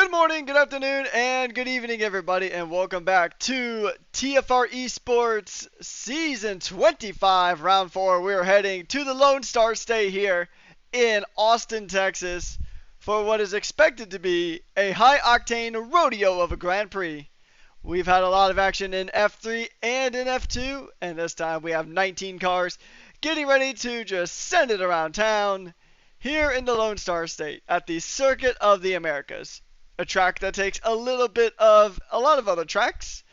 Good morning, good afternoon, and good evening, everybody, and welcome back to TFR eSports Season 25, Round 4. We're heading to the Lone Star State here in Austin, Texas, for what is expected to be a high-octane rodeo of a Grand Prix. We've had a lot of action in F3 and in F2, and this time we have 19 cars getting ready to just send it around town here in the Lone Star State at the Circuit of the Americas. A track that takes a little bit of a lot of other tracks,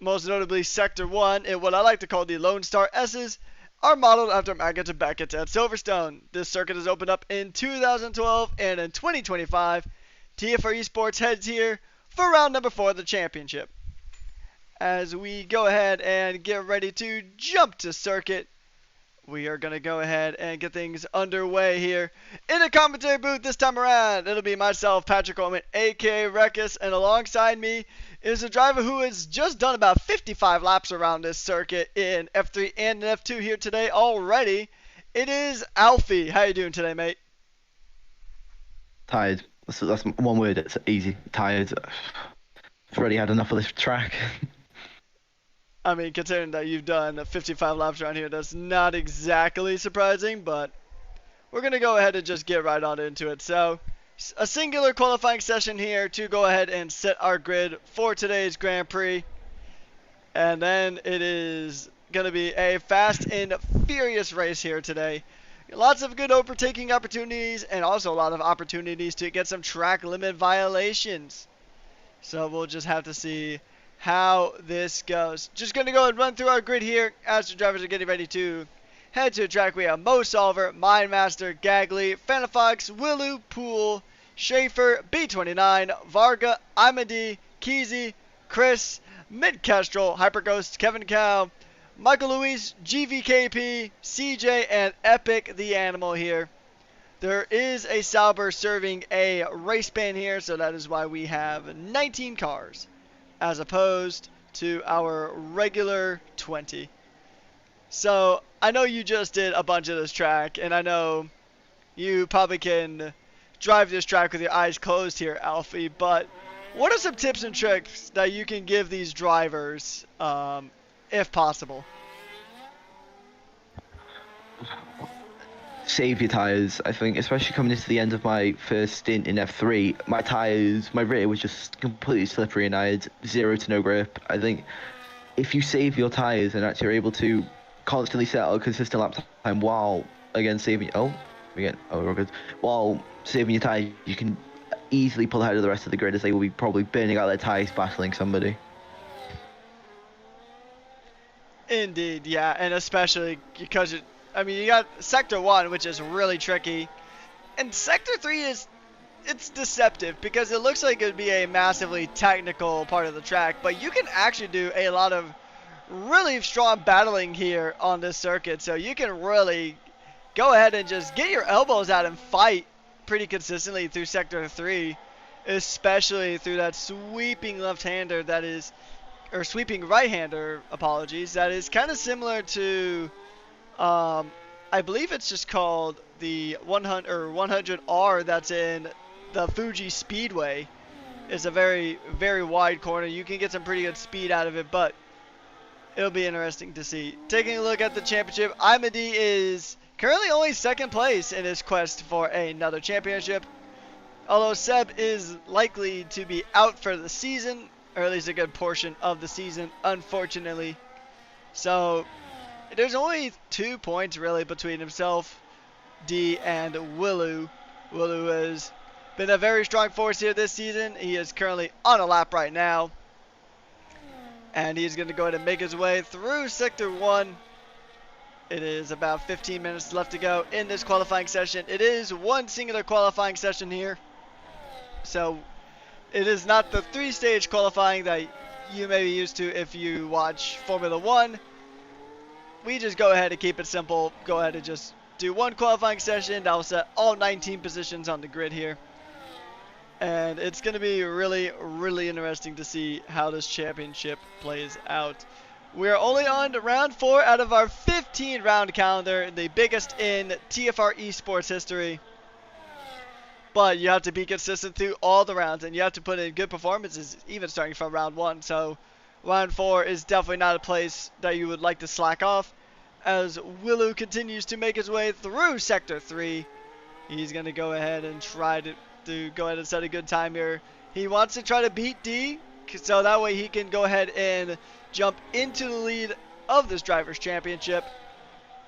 most notably Sector 1 and what I like to call the Lone Star S's, are modeled after Maggots and Beckett's at Silverstone. This circuit is opened up in 2012, and in 2025, TFR Esports heads here for round number 4 of the championship. As we go ahead and get ready to jump to circuit, we are going to go ahead and get things underway here in the commentary booth this time around. It'll be myself, Patrick Coleman, aka Rekkas, and alongside me is a driver who has just done about 55 laps around this circuit in F3 and in F2 here today already. It is Alfie. How you doing today, mate? Tired. That's one word. It's easy. Tired. I've already had enough of this track. I mean, considering that you've done 55 laps around here, that's not exactly surprising, but we're going to go ahead and just get right on into it. So, a singular qualifying session here to go ahead and set our grid for today's Grand Prix. And then it is going to be a fast and furious race here today. Lots of good overtaking opportunities and also a lot of opportunities to get some track limit violations. So, we'll just have to see how this goes. Just going to go and run through our grid here as the drivers are getting ready to head to the track. We have Mo Solver, Mindmaster, Gagley, Fanafox, Willu, Poole, Schaefer, B29, Varga, Imadi, Keezy, Chris, Midkestrel, Hyperghost, Kevin Cow, Michael Luis, GVKP, CJ, and Epic the Animal here. There is a Sauber serving a race ban here, so that is why we have 19 cars as opposed to our regular 20. So, I know you just did a bunch of this track, and I know you probably can drive this track with your eyes closed here, Alfie, but what are some tips and tricks that you can give these drivers, if possible? Save your tyres. I think, especially coming into the end of my first stint in F3, my tyres, my rear was just completely slippery and I had zero to no grip. I think if you save your tyres and actually are able to constantly set a consistent lap time while, again, saving... we're good. While saving your tyres, you can easily pull ahead of the rest of the grid as they will be probably burning out their tyres, battling somebody. Indeed, yeah, and especially because you got Sector 1, which is really tricky, and Sector 3 it's deceptive because it looks like it would be a massively technical part of the track, but you can actually do a lot of really strong battling here on this circuit, so you can really go ahead and just get your elbows out and fight pretty consistently through Sector 3, especially through that sweeping left-hander that is, or sweeping right-hander, apologies, that is kind of similar to I believe it's just called the 100 or 100R that's in the Fuji Speedway. It's a very, very wide corner. You can get some pretty good speed out of it, but it'll be interesting to see. Taking a look at the championship, Imadi is currently only second place in his quest for another championship, although Seb is likely to be out for the season, or at least a good portion of the season, unfortunately. So there's only 2 points really between himself, D, and Willu. Willu has been a very strong force here this season. He is currently on a lap right now, and he's going to go ahead and make his way through Sector 1. It is about 15 minutes left to go in this qualifying session. It is one singular qualifying session here, so it is not the 3-stage qualifying that you may be used to if you watch Formula 1. We just go ahead and keep it simple. Go ahead and just do one qualifying session that will set all 19 positions on the grid here. And it's going to be really, really interesting to see how this championship plays out. We are only on round 4 out of our 15 round calendar, the biggest in TFR eSports history. but you have to be consistent through all the rounds, and you have to put in good performances, even starting from round 1. So round 4 is definitely not a place that you would like to slack off, as Willow continues to make his way through Sector 3. He's going to go ahead and try to go ahead and set a good time here. He wants to try to beat D, so that way he can go ahead and jump into the lead of this Drivers' Championship.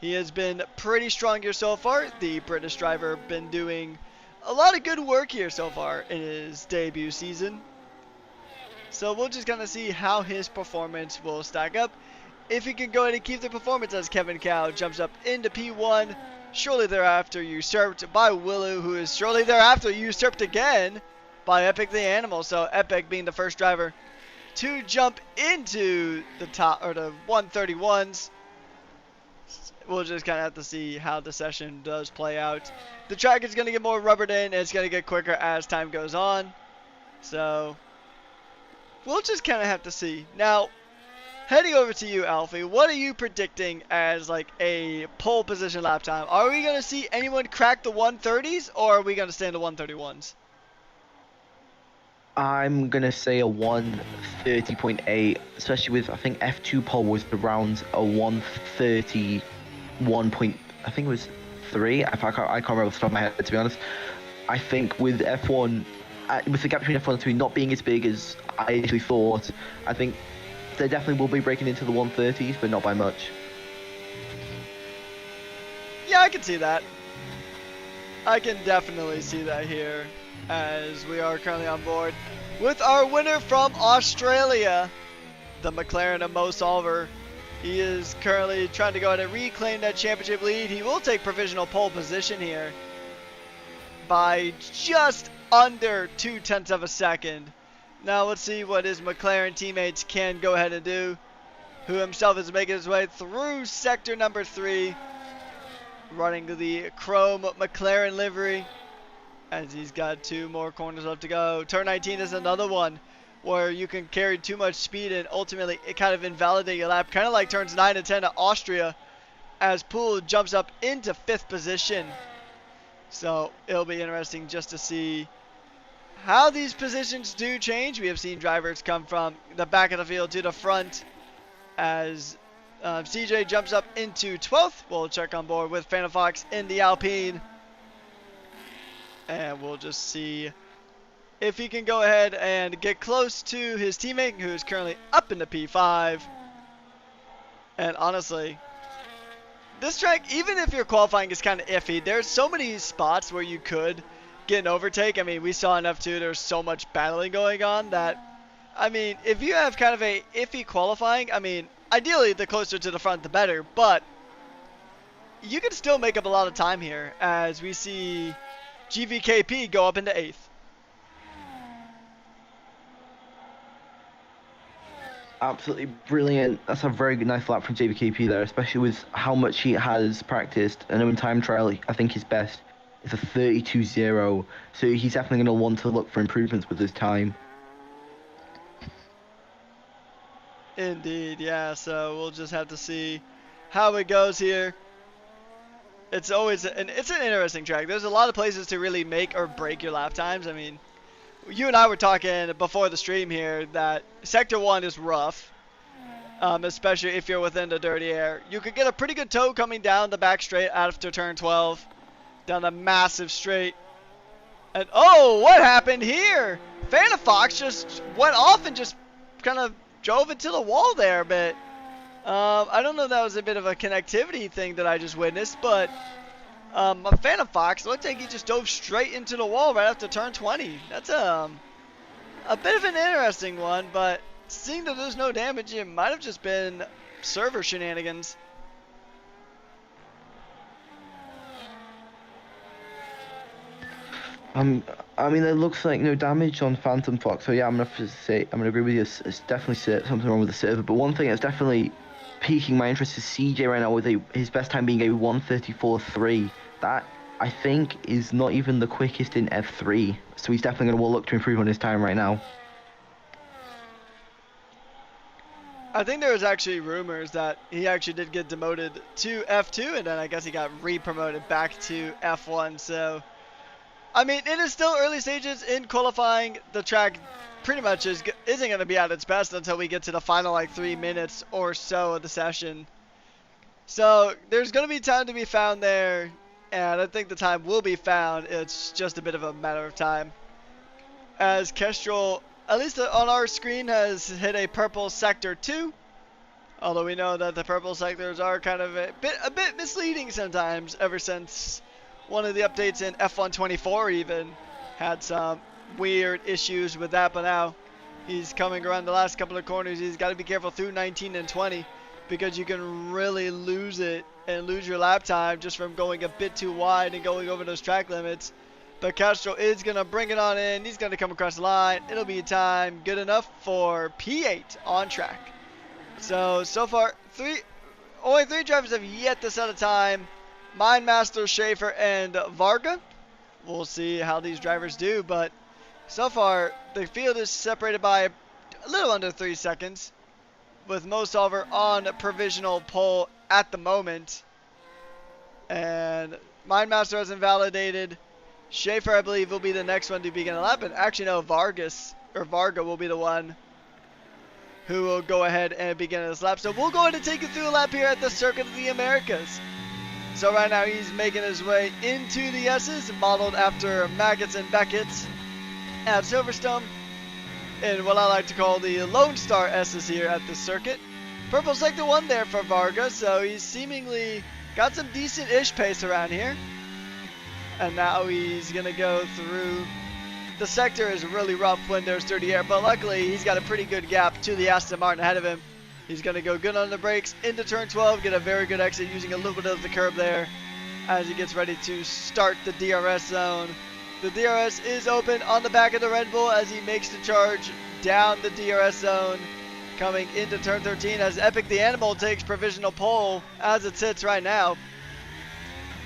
He has been pretty strong here so far. The British driver been doing a lot of good work here so far in his debut season. So we'll just kind of see how his performance will stack up. If he can go ahead and keep the performance as Kevin Cow jumps up into P1, shortly thereafter usurped by Willow, who is shortly thereafter usurped again by Epic the Animal. So Epic being the first driver to jump into the top, or the 131s. We'll just kind of have to see how the session does play out. The track is going to get more rubbered in, and it's going to get quicker as time goes on. So we'll just kind of have to see. Now, heading over to you, Alfie, what are you predicting as like a pole position lap time? Are we going to see anyone crack the 130s, or are we going to stay in the 131s? I'm gonna say a 130.8, especially with, I think F2 pole was around a 131 point, I think it was 3. I can't remember off the top of my head, to be honest. I think with F1, with the gap between F1 and 3 not being as big as I initially thought, I think they definitely will be breaking into the 130s, but not by much. Yeah, I can see that. I can definitely see that here, as we are currently on board with our winner from Australia, the McLaren of Mo Solver. He is currently trying to go ahead and reclaim that championship lead. He will take provisional pole position here by just under 0.2 of a second. Now let's see what his McLaren teammates can go ahead and do, who himself is making his way through sector number 3, running the chrome McLaren livery, as he's got 2 more corners left to go. Turn 19 is another one where you can carry too much speed and ultimately it kind of invalidate your lap, kind of like turns 9 and 10 at Austria, as Poole jumps up into 5th position. So it'll be interesting just to see how these positions do change. We have seen drivers come from the back of the field to the front, as CJ jumps up into 12th. We'll check on board with Phantom Fox in the Alpine, and we'll just see if he can go ahead and get close to his teammate, who is currently up into P5. And honestly, this track, even if your qualifying is kind of iffy, there's so many spots where you could get an overtake. I mean, we saw in F2 there's so much battling going on that, I mean, if you have kind of a iffy qualifying, I mean, ideally the closer to the front the better, but you can still make up a lot of time here, as we see GVKP go up into 8th. Absolutely brilliant. That's a very good nice lap from JVKP there, especially with how much he has practiced. I know in time trial, I think his best is a 32.0, so he's definitely going to want to look for improvements with his time. Indeed, yeah, so we'll just have to see how it goes here. It's always, it's an interesting track. There's a lot of places to really make or break your lap times. I mean, you and I were talking before the stream here that Sector 1 is rough, especially if you're within the dirty air. You could get a pretty good toe coming down the back straight after turn 12, down the massive straight. And oh, what happened here? Phantom Fox just went off and just kind of drove into the wall there, but I don't know if that was a bit of a connectivity thing that I just witnessed, but a Phantom Fox looked like he just dove straight into the wall right after turn 20. That's a bit of an interesting one, but seeing that there's no damage, it might have just been server shenanigans. I mean, it looks like no damage on Phantom Fox, so yeah, I'm gonna agree with you. It's definitely something wrong with the server. But one thing that's definitely piquing my interest is CJ right now with his best time being a 134.3. That I think is not even the quickest in F3, so he's definitely gonna look to improve on his time right now. I think there was actually rumors that he actually did get demoted to F2, and then I guess he got re-promoted back to F1. So I mean, it is still early stages in qualifying. The track pretty much isn't going to be at its best until we get to the final like 3 minutes or so of the session. So there's going to be time to be found there, and I think the time will be found. It's just a bit of a matter of time. As Kestrel, at least on our screen, has hit a purple sector 2. Although we know that the purple sectors are kind of a bit misleading sometimes, ever since one of the updates in F1 24 even had some weird issues with that. But now he's coming around the last couple of corners. He's got to be careful through 19 and 20, because you can really lose it and lose your lap time just from going a bit too wide and going over those track limits. But Castro is going to bring it on in. He's going to come across the line. It'll be time good enough for P8 on track. So far, only three drivers have yet to set a time. Mindmaster, Schaefer, and Varga. We'll see how these drivers do, but so far, the field is separated by a little under 3 seconds, with Mo Solver on provisional pole at the moment. And Mindmaster hasn't validated. Schaefer, I believe, will be the next one to begin a lap. And actually, no, Varga will be the one who will go ahead and begin this lap. So we'll go ahead and take you through a lap here at the Circuit of the Americas. So right now he's making his way into the S's, modeled after Maggots and Beckett's at Silverstone, in what I like to call the Lone Star S's here at the circuit. Purple sector 1 there for Varga, so he's seemingly got some decent-ish pace around here. And now he's going to go through. The sector is really rough when there's dirty air, but luckily he's got a pretty good gap to the Aston Martin ahead of him. He's going to go good on the brakes into turn 12, get a very good exit using a little bit of the curb there as he gets ready to start the DRS zone. The DRS is open on the back of the Red Bull as he makes the charge down the DRS zone, coming into turn 13 as Epic the Animal takes provisional pole as it sits right now.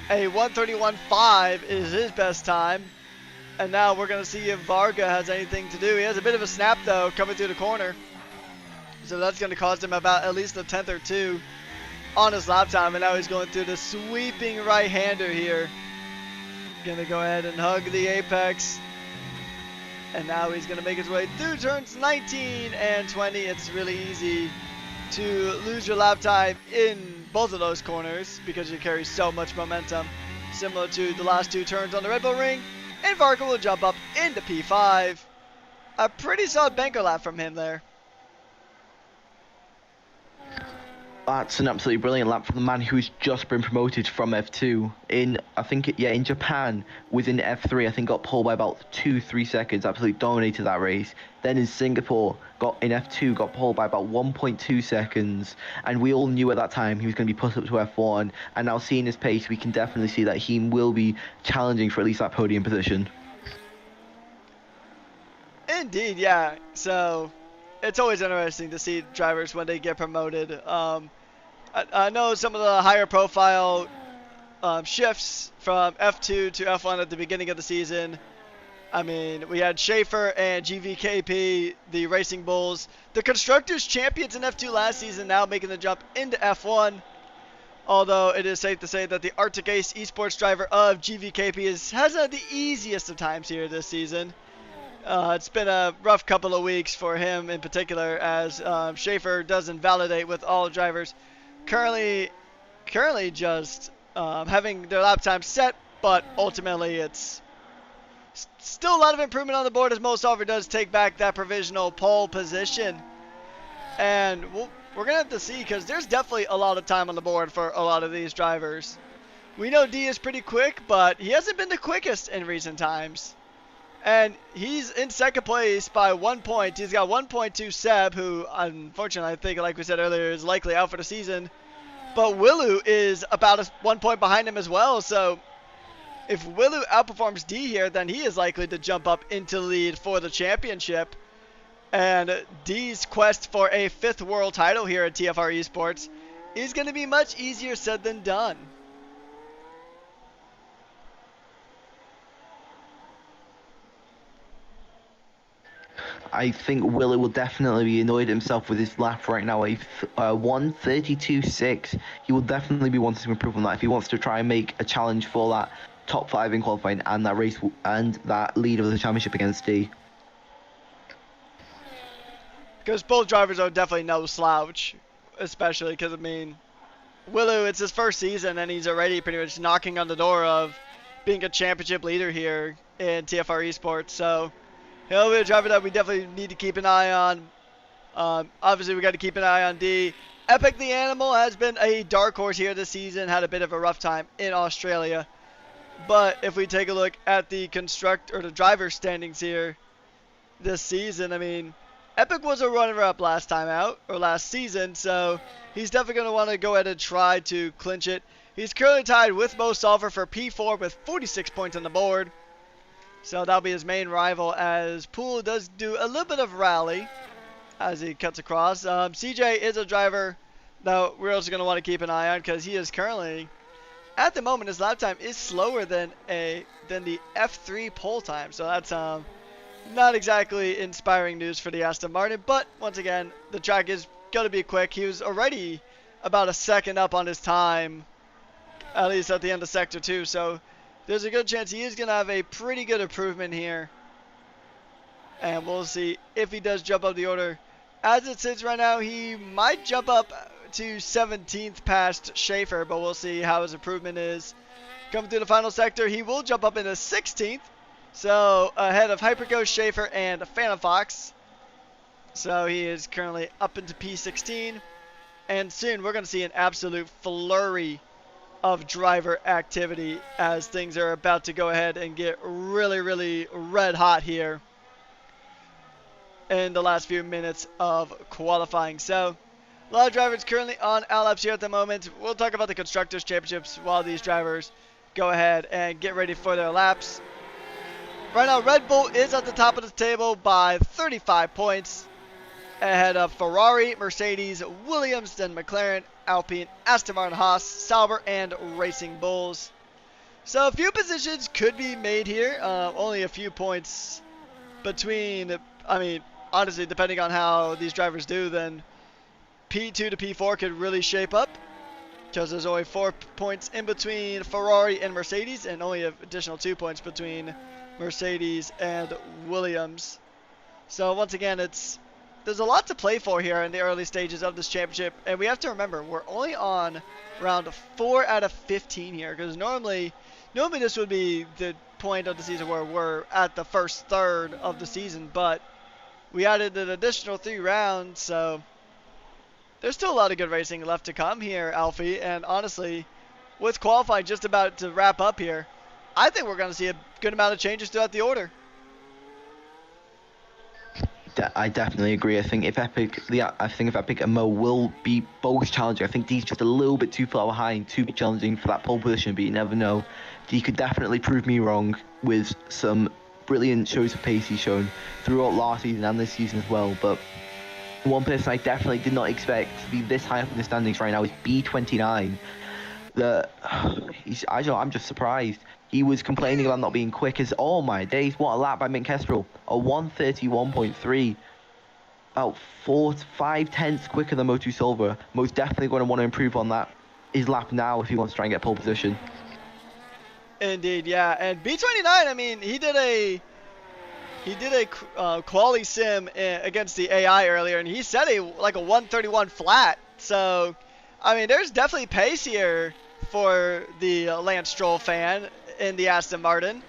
A 1:31.5 is his best time. And now we're going to see if Varga has anything to do. He has a bit of a snap, though, coming through the corner. So that's going to cost him about at least a tenth or two on his lap time. And now he's going through the sweeping right-hander here. Going to go ahead and hug the apex. And now he's going to make his way through turns 19 and 20. It's really easy to lose your lap time in both of those corners because you carry so much momentum. Similar to the last two turns on the Red Bull Ring. And Varga will jump up into P5. A pretty solid banker lap from him there. That's an absolutely brilliant lap from the man who's just been promoted from F2 in, I think, in Japan, was in F3, I think got pole by about 2-3 seconds, absolutely dominated that race. Then in Singapore, got in F2, got pole by about 1.2 seconds, and we all knew at that time he was going to be put up to F1, and now seeing his pace, we can definitely see that he will be challenging for at least that podium position. Indeed, yeah. So it's always interesting to see drivers when they get promoted. I know some of the higher profile shifts from F2 to F1 at the beginning of the season. I mean, we had Schaefer and GVKP, the Racing Bulls, the Constructors Champions in F2 last season, now making the jump into F1. Although it is safe to say that the Arctic Ace eSports driver of GVKP hasn't had the easiest of times here this season. It's been a rough couple of weeks for him in particular, as Schaefer doesn't validate with all drivers currently just having their lap time set, but ultimately it's still a lot of improvement on the board as Mo Solver does take back that provisional pole position. And we're going to have to see, because there's definitely a lot of time on the board for a lot of these drivers. We know D is pretty quick, but he hasn't been the quickest in recent times. And he's in second place by 1 point. He's got 1.2 Seb, who unfortunately I think, like we said earlier, is likely out for the season. But Willu is about 1 point behind him as well. So if Willu outperforms D here, then he is likely to jump up into the lead for the championship. And D's quest for a 5th world title here at TFR Esports is going to be much easier said than done. I think Willie will definitely be annoyed himself with his lap right now. A 1:32.6. He will definitely be wanting to improve on that if he wants to try and make a challenge for that top 5 in qualifying and that race and that lead of the championship against D. Because both drivers are definitely no slouch, especially because, I mean, Willu, it's his first season, and he's already pretty much knocking on the door of being a championship leader here in TFR Esports. So he'll be a driver that we definitely need to keep an eye on. Obviously, we got to keep an eye on D. Epic the Animal has been a dark horse here this season, had a bit of a rough time in Australia. But if we take a look at the the driver standings here this season, I mean, Epic was a runner-up last time out, or last season, so he's definitely going to want to go ahead and try to clinch it. He's currently tied with Mo Sulfur for P4 with 46 points on the board. So that'll be his main rival, as Poole does do a little bit of rally as he cuts across. CJ is a driver that we're also going to want to keep an eye on, because he is currently, at the moment, his lap time is slower than the F3 pole time. So that's not exactly inspiring news for the Aston Martin, but once again, the track is going to be quick. He was already about a second up on his time, at least at the end of Sector 2, so there's a good chance he is going to have a pretty good improvement here. And we'll see if he does jump up the order. As it sits right now, he might jump up to 17th past Schaefer, but we'll see how his improvement is. Coming through the final sector, he will jump up into 16th. So ahead of Hyperghost, Schaefer, and Phantom Fox. So he is currently up into P16. And soon we're going to see an absolute flurry of driver activity as things are about to go ahead and get really, really red hot here in the last few minutes of qualifying. So a lot of drivers currently on out-laps here at the moment. We'll talk about the Constructors' Championships while these drivers go ahead and get ready for their laps. Right now, Red Bull is at the top of the table by 35 points, ahead of Ferrari, Mercedes, Williams, then McLaren, Alpine, Aston Martin, Haas, Sauber, and Racing Bulls. So a few positions could be made here. Only a few points between, I mean, honestly, depending on how these drivers do, then P2 to P4 could really shape up, because there's only 4 points in between Ferrari and Mercedes, and only an additional 2 points between Mercedes and Williams. So once again, there's a lot to play for here in the early stages of this championship, and we have to remember we're only on round 4 out of 15 here, because normally this would be the point of the season where we're at the first third of the season, but we added an additional 3 rounds, so there's still a lot of good racing left to come here, Alfie, and honestly, with qualifying just about to wrap up here, I think we're going to see a good amount of changes throughout the order. I definitely agree. I think if Epic and Mo will be both challenging. I think D's just a little bit too far behind to be challenging for that pole position, but you never know. D could definitely prove me wrong with some brilliant shows of pace he's shown throughout last season and this season as well. But one person I definitely did not expect to be this high up in the standings right now is B29. I'm just surprised. He was complaining about not being quick as, oh my days, what a lap by Mick Kestrel. A 131.3. About 5 tenths quicker than Motu Silva. Most definitely going to want to improve on that. His lap now if he wants to try and get pole position. Indeed, yeah. And B29, I mean, he did a quali sim against the AI earlier, and he set a 131 flat. So, I mean, there's definitely pace here for the Lance Stroll fan in the Aston Martin.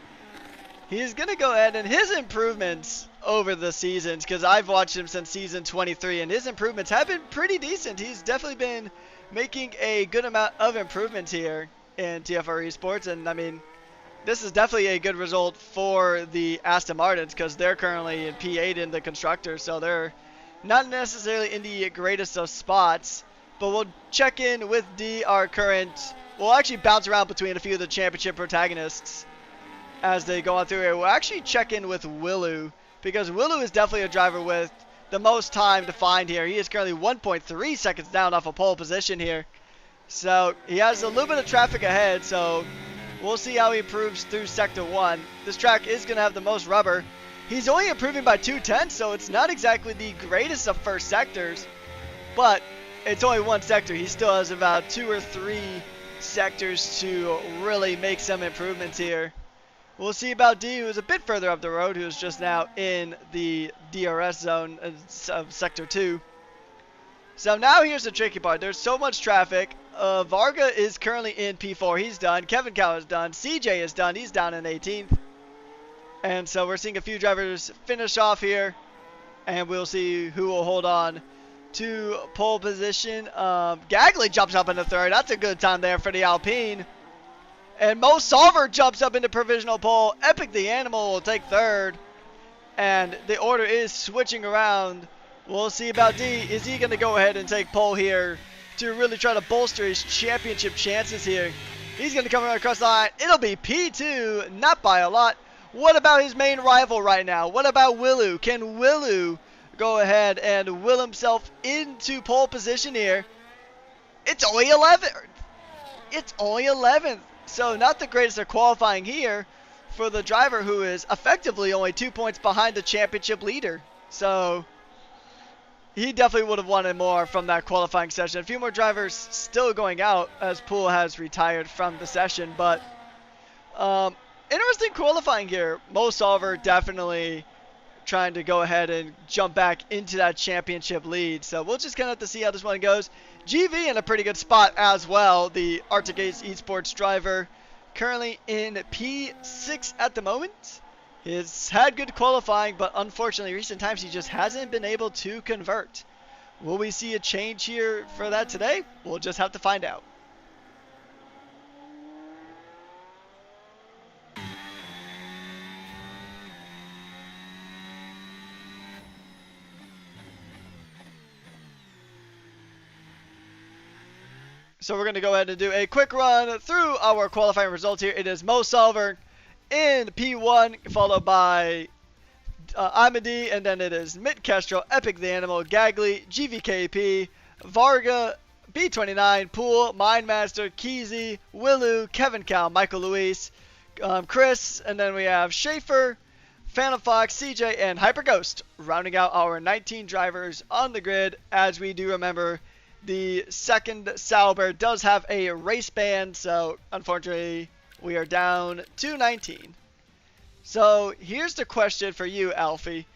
He's going to go ahead, and his improvements over the seasons, because I've watched him since season 23, and his improvements have been pretty decent. He's definitely been making a good amount of improvements here in TFR Esports, and I mean, this is definitely a good result for the Aston Martins, because they're currently in P8 in the Constructors, so they're not necessarily in the greatest of spots. But we'll check in with D, our current. We'll actually bounce around between a few of the championship protagonists as they go on through here. We'll actually check in with Willu, because Willu is definitely a driver with the most time to find here. He is currently 1.3 seconds down off a pole position here. So he has a little bit of traffic ahead, so we'll see how he improves through Sector 1. This track is going to have the most rubber. He's only improving by 2/10, so it's not exactly the greatest of first sectors, but it's only one sector. He still has about 2 or 3 sectors to really make some improvements here. We'll see about D, who's a bit further up the road, who's just now in the DRS zone of Sector 2. So now here's the tricky part. There's so much traffic. Varga is currently in P4. He's done. Kevin Cow is done. CJ is done. He's down in 18th. And so we're seeing a few drivers finish off here. And we'll see who will hold on to pole position. Gagley jumps up into third. That's a good time there for the Alpine. And Mo Solver jumps up into provisional pole. Epic the Animal will take third. And the order is switching around. We'll see about D. Is he going to go ahead and take pole here to really try to bolster his championship chances here? He's going to come right across the line. It'll be P2, not by a lot. What about his main rival right now? What about Willu? Can Willu go ahead and will himself into pole position here? It's only 11th. It's only 11th. So not the greatest of qualifying here for the driver who is effectively only 2 points behind the championship leader. So he definitely would have wanted more from that qualifying session. A few more drivers still going out as Poole has retired from the session. But interesting qualifying here. Mo Solver definitely trying to go ahead and jump back into that championship lead. So we'll just kind of have to see how this one goes. GV in a pretty good spot as well. The Arctic Ace eSports driver currently in P6 at the moment. He's had good qualifying, but unfortunately recent times he just hasn't been able to convert. Will we see a change here for that today? We'll just have to find out. So we're going to go ahead and do a quick run through our qualifying results here. It is Mo Solver in P1, followed by Amadi, and then it is Mitt Kestrel, Epic the Animal, Gagley, GVKP, Varga, B29, Poole, Mindmaster, Keezy, Willu, Kevin Cal, Michael Luis, Chris, and then we have Schaefer, Phantom Fox, CJ, and Hyper Ghost, rounding out our 19 drivers on the grid. As we do remember, the second Sauber does have a race ban, so unfortunately we are down to 19. So here's the question for you, Alfie.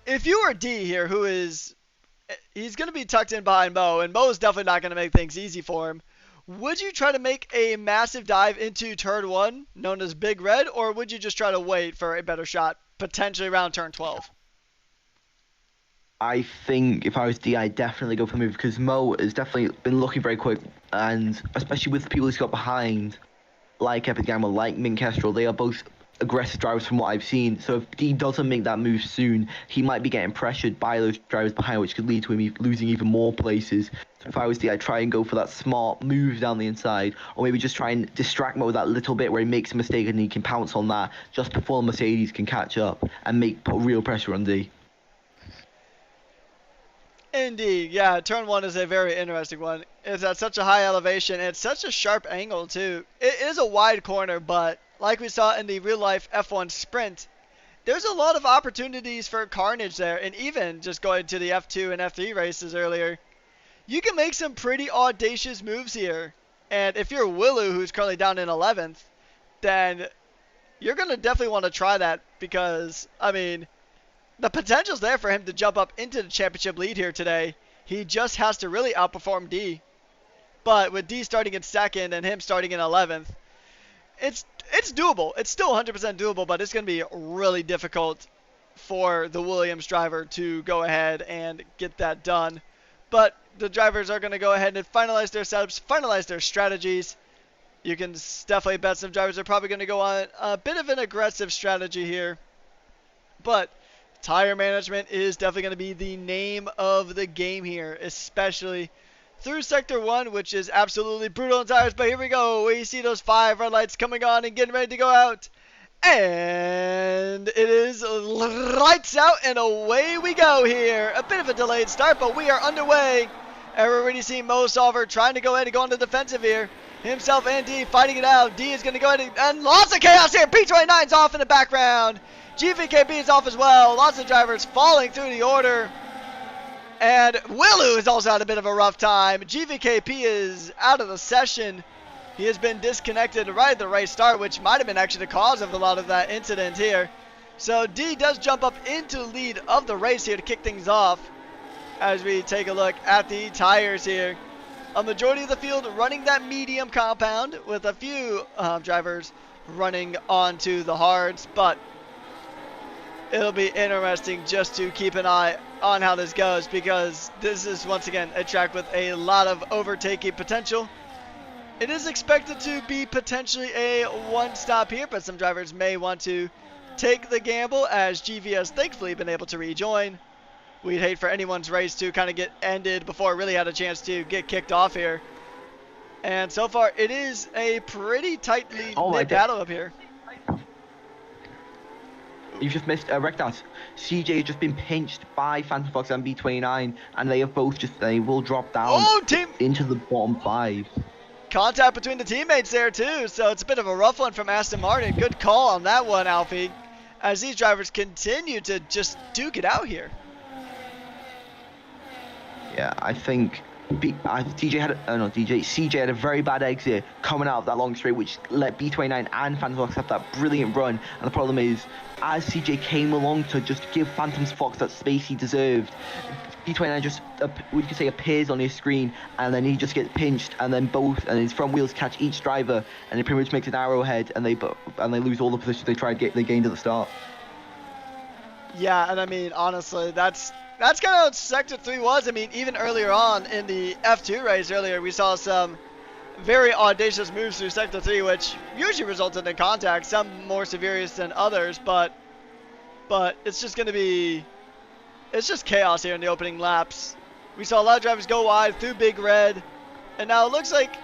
If you were D here, he's going to be tucked in behind Mo, and Mo is definitely not going to make things easy for him. Would you try to make a massive dive into turn 1, known as Big Red, or would you just try to wait for a better shot, potentially around turn 12? I think if I was D, I'd definitely go for the move because Mo has definitely been looking very quick, and especially with the people he's got behind, like Epic Gamma, like Mint Kestrel, they are both aggressive drivers from what I've seen. So if D doesn't make that move soon, he might be getting pressured by those drivers behind, which could lead to him losing even more places. So if I was D, I'd try and go for that smart move down the inside, or maybe just try and distract Mo that little bit where he makes a mistake and he can pounce on that just put Mercedes can catch up and put real pressure on D. Indeed, yeah, turn 1 is a very interesting one. It's at such a high elevation, and it's such a sharp angle too. It is a wide corner, but like we saw in the real life F1 sprint, there's a lot of opportunities for carnage there, and even just going to the F2 and F3 races earlier, you can make some pretty audacious moves here. And if you're Willu, who's currently down in 11th, then you're going to definitely want to try that because, I mean, the potential's there for him to jump up into the championship lead here today. He just has to really outperform D. But with D starting in 2nd and him starting in 11th, it's doable. It's still 100% doable, but it's going to be really difficult for the Williams driver to go ahead and get that done. But the drivers are going to go ahead and finalize their setups, finalize their strategies. You can definitely bet some drivers are probably going to go on a bit of an aggressive strategy here. But tire management is definitely going to be the name of the game here, especially through Sector 1, which is absolutely brutal on tires. But here we go. We see those 5 red lights coming on and getting ready to go out. And it is lights out and away we go here. A bit of a delayed start, but we are underway. And we're already seeing Mo Solver trying to go ahead and go on the defensive here. Himself and D fighting it out. D is going to go ahead and lots of chaos here. P29's off in the background. GVKP is off as well. Lots of drivers falling through the order. And Willu has also had a bit of a rough time. GVKP is out of the session. He has been disconnected right at the right start, which might have been actually the cause of a lot of that incident here. So D does jump up into lead of the race here to kick things off as we take a look at the tires here. A majority of the field running that medium compound with a few drivers running onto the hards, but it'll be interesting just to keep an eye on how this goes, because this is once again a track with a lot of overtaking potential. It is expected to be potentially a one stop here, but some drivers may want to take the gamble, as GV has thankfully been able to rejoin. We'd hate for anyone's race to kind of get ended before it really had a chance to get kicked off here. And so far, it is a pretty tightly knit battle up here. You've just missed Rekkas. CJ has just been pinched by Phantom Fox and B29, and they have both they will drop down into the bottom 5. Contact between the teammates there too, so it's a bit of a rough one from Aston Martin. Good call on that one, Alfie, as these drivers continue to just duke it out here. Yeah, I think CJ had a very bad exit coming out of that long straight, which let B29 and Phantom Fox have that brilliant run. And the problem is, as CJ came along to just give Phantom Fox that space he deserved, B29 just, we could say, appears on his screen, and then he just gets pinched, and then his front wheels catch each driver, and it pretty much makes an arrowhead, and they lose all the positions they gained at the start. Yeah, and I mean, honestly, that's kind of what Sector 3 was. I mean, even earlier on in the F2 race earlier, we saw some very audacious moves through Sector 3, which usually resulted in contact, some more severe than others, but it's just going to be, it's just chaos here in the opening laps. We saw a lot of drivers go wide through Big Red, and now it looks like,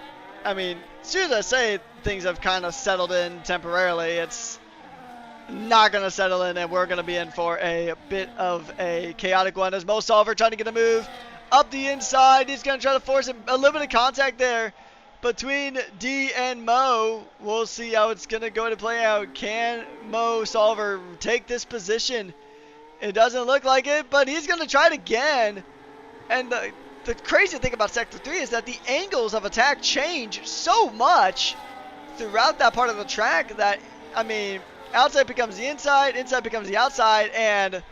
I mean, as soon as I say things have kind of settled in temporarily, it's not going to settle in, and we're going to be in for a bit of a chaotic one, as Mo Solver trying to get a move up the inside. He's going to try to force a little bit of contact there between D and Mo. We'll see how it's going to go to play out. Can Mo Solver take this position? It doesn't look like it, but he's going to try it again. And the crazy thing about Sector 3 is that the angles of attack change so much throughout that part of the track that, I mean, outside becomes the inside becomes the outside, and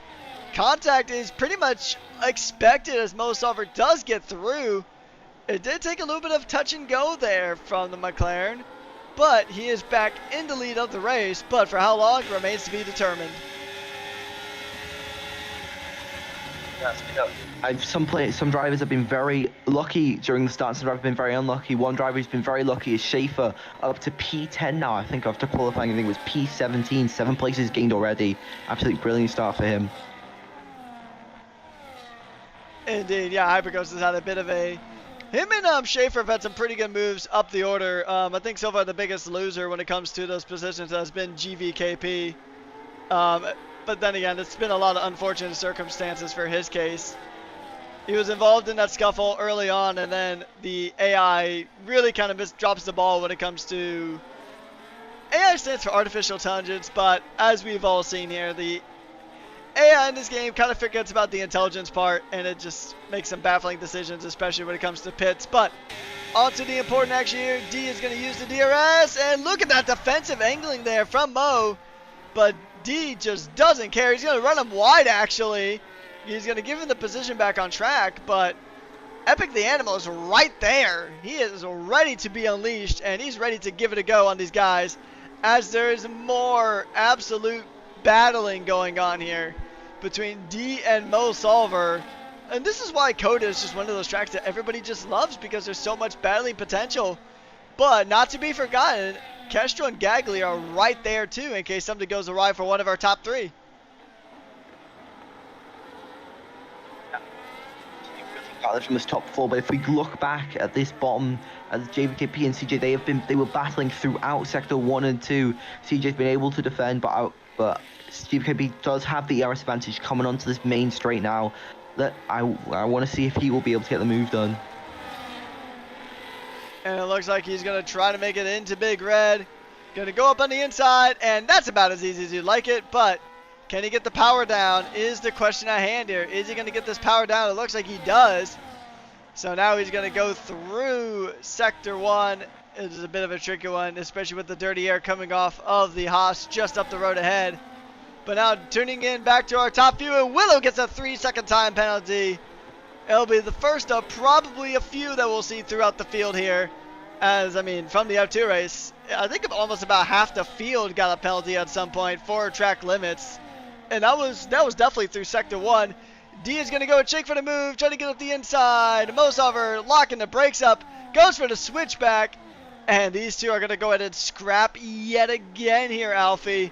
contact is pretty much expected as Mo Solver does get through. It did take a little bit of touch and go there from the McLaren, but he is back in the lead of the race, but for how long remains to be determined. Some drivers have been very lucky during the start, some drivers have been very unlucky. One driver who's been very lucky is Schaefer, up to P10 now, I think, after qualifying. I think it was P17, 7 places gained already. Absolutely brilliant start for him. Indeed, yeah, Hyperghost has had a bit of a... Him and Schaefer have had some pretty good moves up the order. I think so far the biggest loser when it comes to those positions has been GVKP. But then again, it's been a lot of unfortunate circumstances for his case. He was involved in that scuffle early on, and then the AI really kind of drops the ball when it comes to... AI stands for artificial intelligence, but as we've all seen here, the AI in this game kind of forgets about the intelligence part, and it just makes some baffling decisions, especially when it comes to pits. But on to the important action here. D is going to use the DRS, and look at that defensive angling there from Mo. But D just doesn't care. He's going to run him wide, actually. He's going to give him the position back on track, but Epic the Animal is right there. He is ready to be unleashed, and he's ready to give it a go on these guys, as there is more absolute battling going on here between D and Mo Solver. And this is why Coda is just one of those tracks that everybody just loves, because there's so much battling potential. But not to be forgotten, Kestrel and Gagley are right there too, in case something goes awry for one of our top 3. From this top 4, but if we look back at this bottom, as JVKP and CJ, they were battling throughout Sector 1 and 2. CJ's been able to defend, but JVKP does have the ERS advantage coming onto this main straight now. That I want to see if he will be able to get the move done. And it looks like he's going to try to make it into Big Red. Going to go up on the inside, and that's about as easy as you'd like it, but can he get the power down is the question at hand here. Is he going to get this power down? It looks like he does. So now he's going to go through Sector 1 It is a bit of a tricky one, especially with the dirty air coming off of the Haas just up the road ahead. But now tuning in back to our top view, and Willow gets a 3-second time penalty. It'll be the first of probably a few that we'll see throughout the field here. As, I mean, from the F2 race, I think almost about half the field got a penalty at some point for track limits. And that was definitely through Sector 1. D is going to go and shake for the move, trying to get up the inside. Mosover locking the brakes up, goes for the switchback. And these two are going to go ahead and scrap yet again here, Alfie.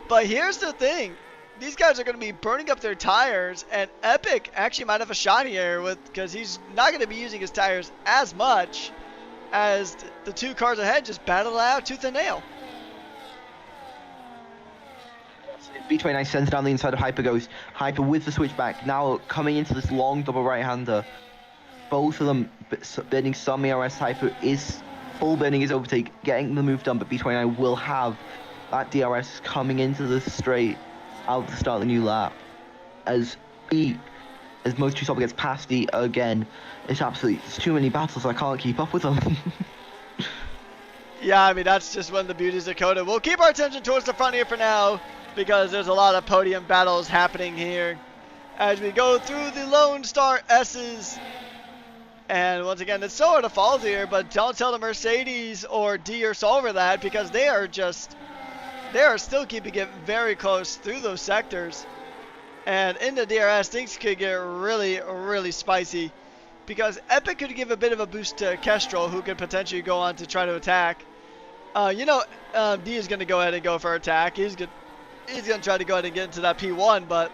But here's the thing. These guys are going to be burning up their tires, and Epic actually might have a shot here because he's not going to be using his tires as much as the two cars ahead just battle out tooth and nail. B29 sends down the inside of Hyper goes. Hyper with the switchback, now coming into this long double right-hander. Both of them burning some ERS. Hyper is full burning his overtake, getting the move done, but B29 will have that DRS coming into the straight out to start the new lap. As Moto2 gets past D again, it's too many battles, I can't keep up with them. Yeah, I mean, that's just one of the beauties of Coda. We'll keep our attention towards the front here for now, because there's a lot of podium battles happening here as we go through the Lone Star S's. And once again, it's so hard to follow here, but don't tell the Mercedes or D or Solver that, because they are still keeping it very close through those sectors. And in the DRS, things could get really, really spicy, because Epic could give a bit of a boost to Kestrel, who could potentially go on to try to attack. D is going to go ahead and go for attack. He's going to try to go ahead and get into that P1, but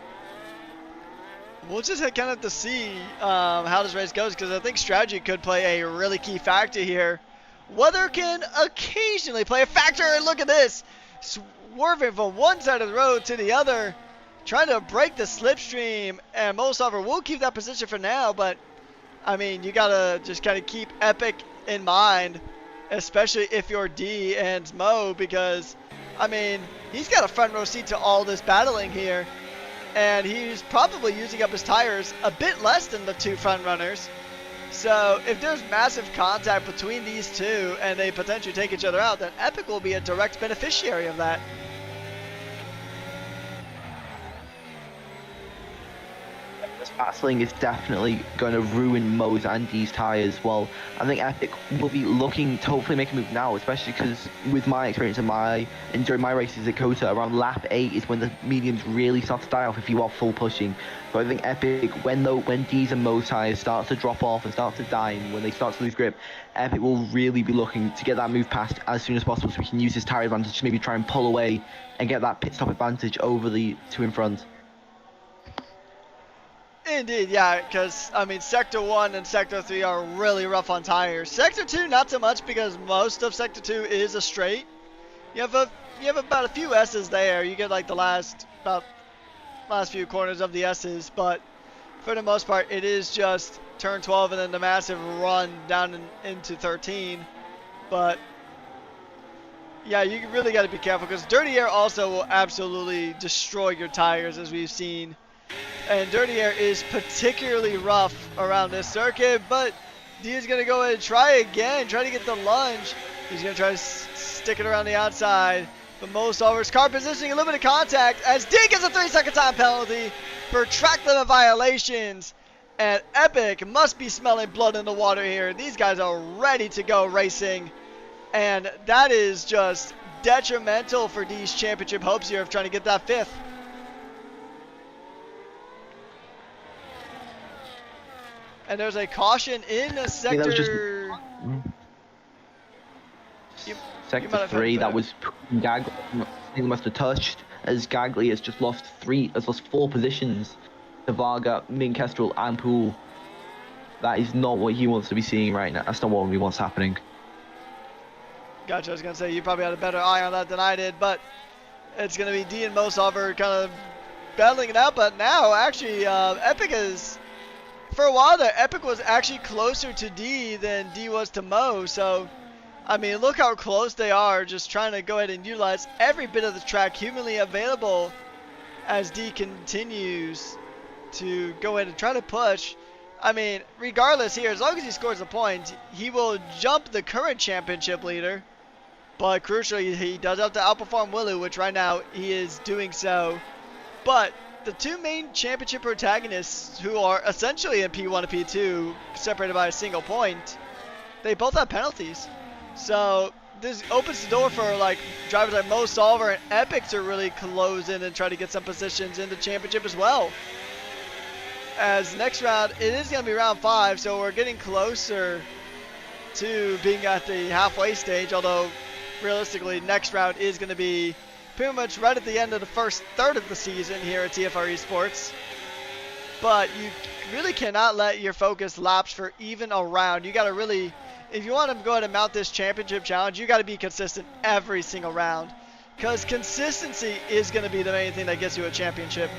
we'll just kind of have to see how this race goes, because I think strategy could play a really key factor here. Weather can occasionally play a factor, and look at this. Swerving from one side of the road to the other, trying to break the slipstream, and Mosover will keep that position for now, but I mean, you gotta just kind of keep Epic in mind, especially if you're D and Mo, because I mean, he's got a front row seat to all this battling here, and he's probably using up his tires a bit less than the two front runners. So if there's massive contact between these two and they potentially take each other out, then Epic will be a direct beneficiary of that. This battling is definitely going to ruin Mo's and D's tires. Well, I think Epic will be looking to hopefully make a move now, especially because with my experience and during my races at Kota, around lap 8 is when the mediums really start to die off if you are full pushing. So I think Epic, when D's and Mo's tires start to drop off and start to die, and when they start to lose grip, Epic will really be looking to get that move past as soon as possible, so we can use his tire advantage to maybe try and pull away and get that pit stop advantage over the two in front. Indeed, yeah, because, I mean, Sector 1 and Sector 3 are really rough on tires. Sector 2, not so much, because most of Sector 2 is a straight. You have about a few S's there. You get, like, the last few corners of the S's, but for the most part, it is just turn 12 and then the massive run down into 13. But, yeah, you really got to be careful, because Dirty Air also will absolutely destroy your tires, as we've seen. And Dirty Air is particularly rough around this circuit, but D is going to go ahead and try again, try to get the lunge. He's going to try to stick it around the outside. But Mosover's car positioning, a little bit of contact, as D gets a 3-second time penalty for track limit violations. And Epic must be smelling blood in the water here. These guys are ready to go racing. And that is just detrimental for D's championship hopes here of trying to get that 5th. And there's a caution in the sector. Sector 3, that was Gagli. He must have touched, as Gagli has just lost 4 positions to Varga, Min Kestrel, and Poole. That is not what he wants to be seeing right now. That's not what he wants happening. Gotcha. I was gonna say you probably had a better eye on that than I did, but it's gonna be D and Mosover kind of battling it out. But now, actually, Epic is. For a while there, Epic was actually closer to D than D was to Mo, so, I mean, look how close they are, just trying to go ahead and utilize every bit of the track humanly available as D continues to go ahead and try to push. I mean, regardless here, as long as he scores a point, he will jump the current championship leader. But crucially, he does have to outperform Willu, which right now he is doing so. But the two main championship protagonists, who are essentially in P1 and P2, separated by a single point, they both have penalties. So this opens the door for like drivers like Mo Solver and Epic to really close in and try to get some positions in the championship as well. As next round, it is going to be round 5, so we're getting closer to being at the halfway stage, although realistically next round is going to be pretty much right at the end of the first third of the season here at TFR Esports. But you really cannot let your focus lapse for even a round. You got to really, if you want to go ahead and mount this championship challenge, you got to be consistent every single round, because consistency is going to be the main thing that gets you a championship.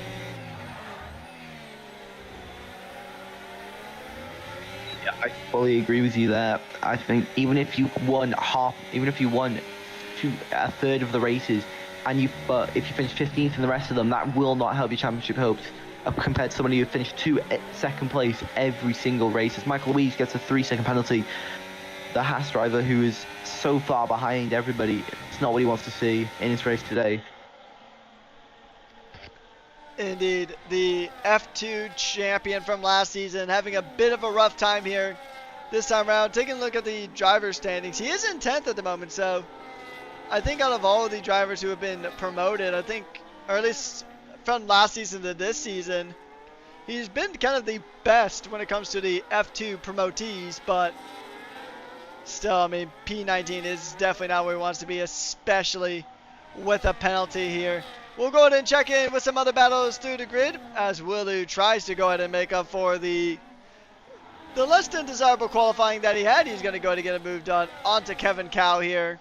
Yeah, I fully agree with you there. I think even if you won a third of the races, but if you finish 15th in the rest of them, that will not help your championship hopes compared to somebody who finished second place every single race. As Michael Louise gets a 3-second penalty, the Haas driver who is so far behind everybody, it's not what he wants to see in his race today. Indeed, the F2 champion from last season having a bit of a rough time here this time around. Taking a look at the driver standings, he is in 10th at the moment, so I think out of all of the drivers who have been promoted, I think, or at least from last season to this season, he's been kind of the best when it comes to the F2 promotees, but still, I mean, P19 is definitely not where he wants to be, especially with a penalty here. We'll go ahead and check in with some other battles through the grid as Willu tries to go ahead and make up for the less than desirable qualifying that he had. He's going to go ahead and get a move done onto Kevin Cow here.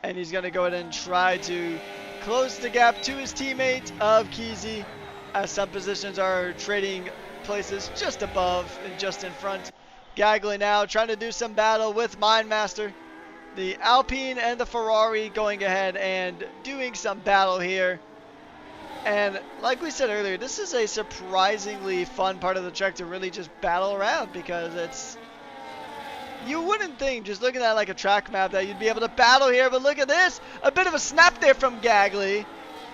And he's going to go ahead and try to close the gap to his teammate of Keezy, as some positions are trading places just above and just in front. Gagley now trying to do some battle with Mindmaster. The Alpine and the Ferrari going ahead and doing some battle here. And like we said earlier, this is a surprisingly fun part of the track to really just battle around, because it's, you wouldn't think, just looking at like a track map, that you'd be able to battle here, but look at this, a bit of a snap there from Gagley.